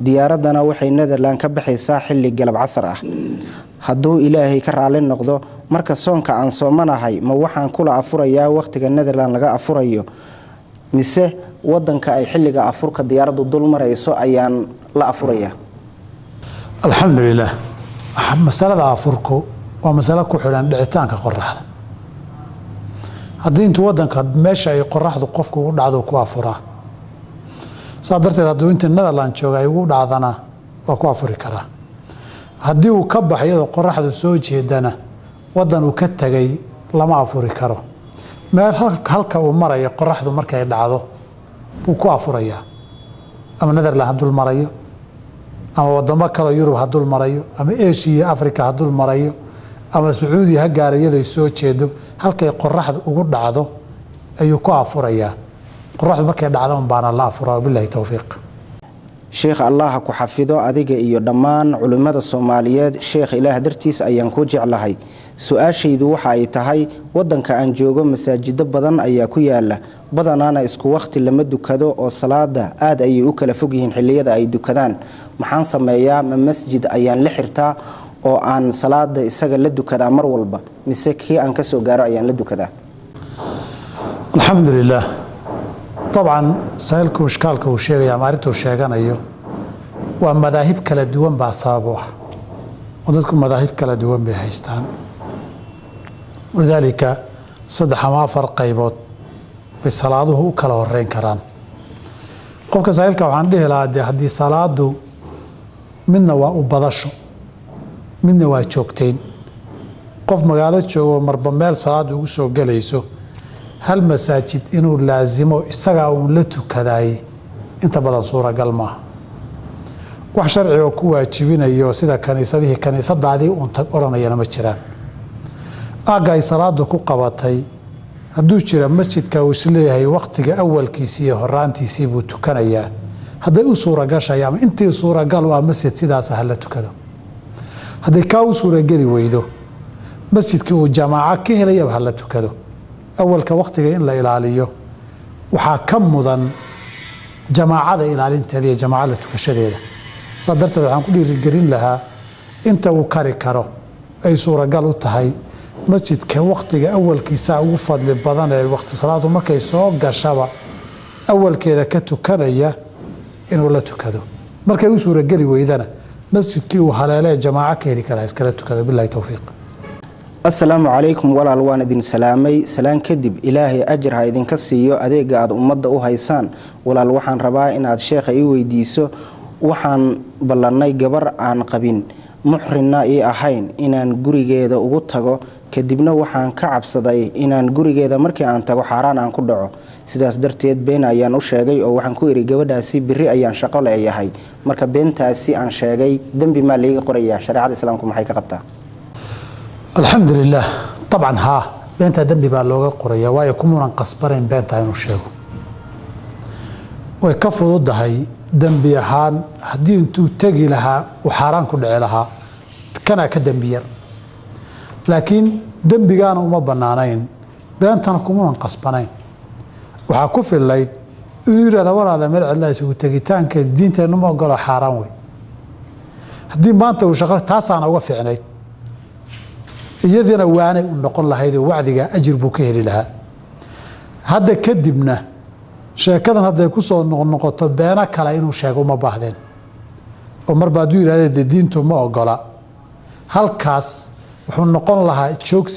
diyaaradana waxay Netherland ka baxaysaa xilli galab casar ah hadduu ilaahay ka raali noqdo marka soonka aan soomanahay ma waxaan kula afurayaa waqtiga Netherland laga afurayo mise wadanka ay xilliga afurka diyaaraddu dul marayso ayaan la afurayaa alxamdulilah masalada afurku waa mas'alo ku xidhan dhicitaanka qorraxda haddii intuu wadanka meesha ay qorraxdu qofku u dhacdo ku afuraa sadarteed hadduu inta Netherland jooga ay ugu dhacdana waa ku afuri karaa haddii uu ka baxyo qorraxdu soo jeedana wadan uu ka tagay lama afuri karo meel halka uu marayo qorraxdu markay dhacdo uu ku afurayaa ama Netherland hadul marayo ama wadamo kale Yurub hadul marayo ama Asia Afrika hadul marayo ama Sacuudi ha gaarayada soo jeedo halkay qorraxdu ugu dhacdo ayuu ku afurayaa qorraxdu markay dhacdo baana la afuraa billahi tawfiiq sheekh Allah ku xafido adiga iyo dhammaan culimada Soomaaliyeed sheekh Ilaah dartiis ayaan ku jeclahay su'aashaydu waxa ay tahay wadanka aan joogo masaajid badan ayaa ku yaala badanaana isku waqti lama dukado oo salaada aad ay u kala fog yihiin xilliyada ay dukadaan maxaan sameeyaa ma masjid ayaan la xirtaa oo aan salaada isaga la dukadaa mar walba mise kii aan ka soo gaaro ayaan la dukadaa alxamdulilah طبعا سائلك وشكالك وشيغي عمارته وشيغانيو ومذاهب كلا دوان بأصابوه ودادكم مذاهب كلا دوان بهايستان ولذلك صدح ما فرق قيبوت بصلاته كلا ورين كران قولك سائلك وعن له لادي هدي صلاته منا وبضشو منا وشوكتين قف مقالات شو مربمال صلاته وسو قليسو هل مساجد إنه لازمه إستقع ولته كذاي أنت بدل صورة قلمة وحشرعي وكوا تشبين أيوه سيدا كنيسة دي كنيسة دادي وأنت أرانا ينمشران أجاي صلاة دكوا قبطي هدوش جرا مسجد كوسلي هي وقت أول كيسية هران تيسيبو تكنيا هذا صورة قاش أيام أنت صورة قالوا مسجد سيدا سهلته كذا هذا كاو صورة جري ويدو مسجد كو جماعة كهلا يبهلته كذا أول كوقت إن لا إلاليه وحكم مدن جماعة إلالين هذه جماعة تكشرية صدرت عن كل رجالين لها أنت وكاري كارو أي صورة قالوا تهاي مسجد كوقت أول كيساء وفد للبضان الوقت صلاة ما كيسوق قشابة أول كذا كتكرية إن ولا تكذو مركز صورة قالي وإذا مسجد كيو حلالة جماعة كهري كلا إسكالة تكذو بالله توفيق السلام عليكم walaal waan idin salaamay salaan kadib ilaahay ajir ha idin ka siiyo adeega aad ummadda u haysaan walaal waxaan rabaa inaad sheekha ii weydiiso waxaan ballanay gabar aan qabin muxrinna ii ahayn inaan gurigeeda ugu tago kadibna waxaan ka cabsaday inaan gurigeeda markii aan tago xaaraan aan ku dhaco sidaas darteed been ayaan u sheegay oo waxaan ku iri gabadhaasi biri ayaan shaqo leeyahay marka beentaasi aan sheegay dambi ma leeyahay qoraya shariicada islaamku maxay ka qabtaa alxamdulilah طبعا ها beenta dambi baa looga qoraya waayo kumunan qasbarin beenta inuu sheego way ka fududahay dambi ahaan haddii intuu tegi lahaa uu xaaraan ku dhici lahaa kana ka dambi yar laakiin dambigaana uma bannaanayn beentana kumunan qasbanayn waxaa ku fillayd inuu yidhahda walaala meel cidla isugu tegitaankeed diinteennu ma ogolo xaaraan wey haddii maanta uu shaqo taasaana uga fiicnayd iyadina waanay u noqon lahayd oo wacdiga ajir buu ka heli lahaa hadda kadibna sheekadan hadday ku soo noqnoqoto beena kale inuu sheego uma baahdeen oo marba hadduu yidhahda diintu ma ogola halkaas wuxuu noqon lahaa joogsi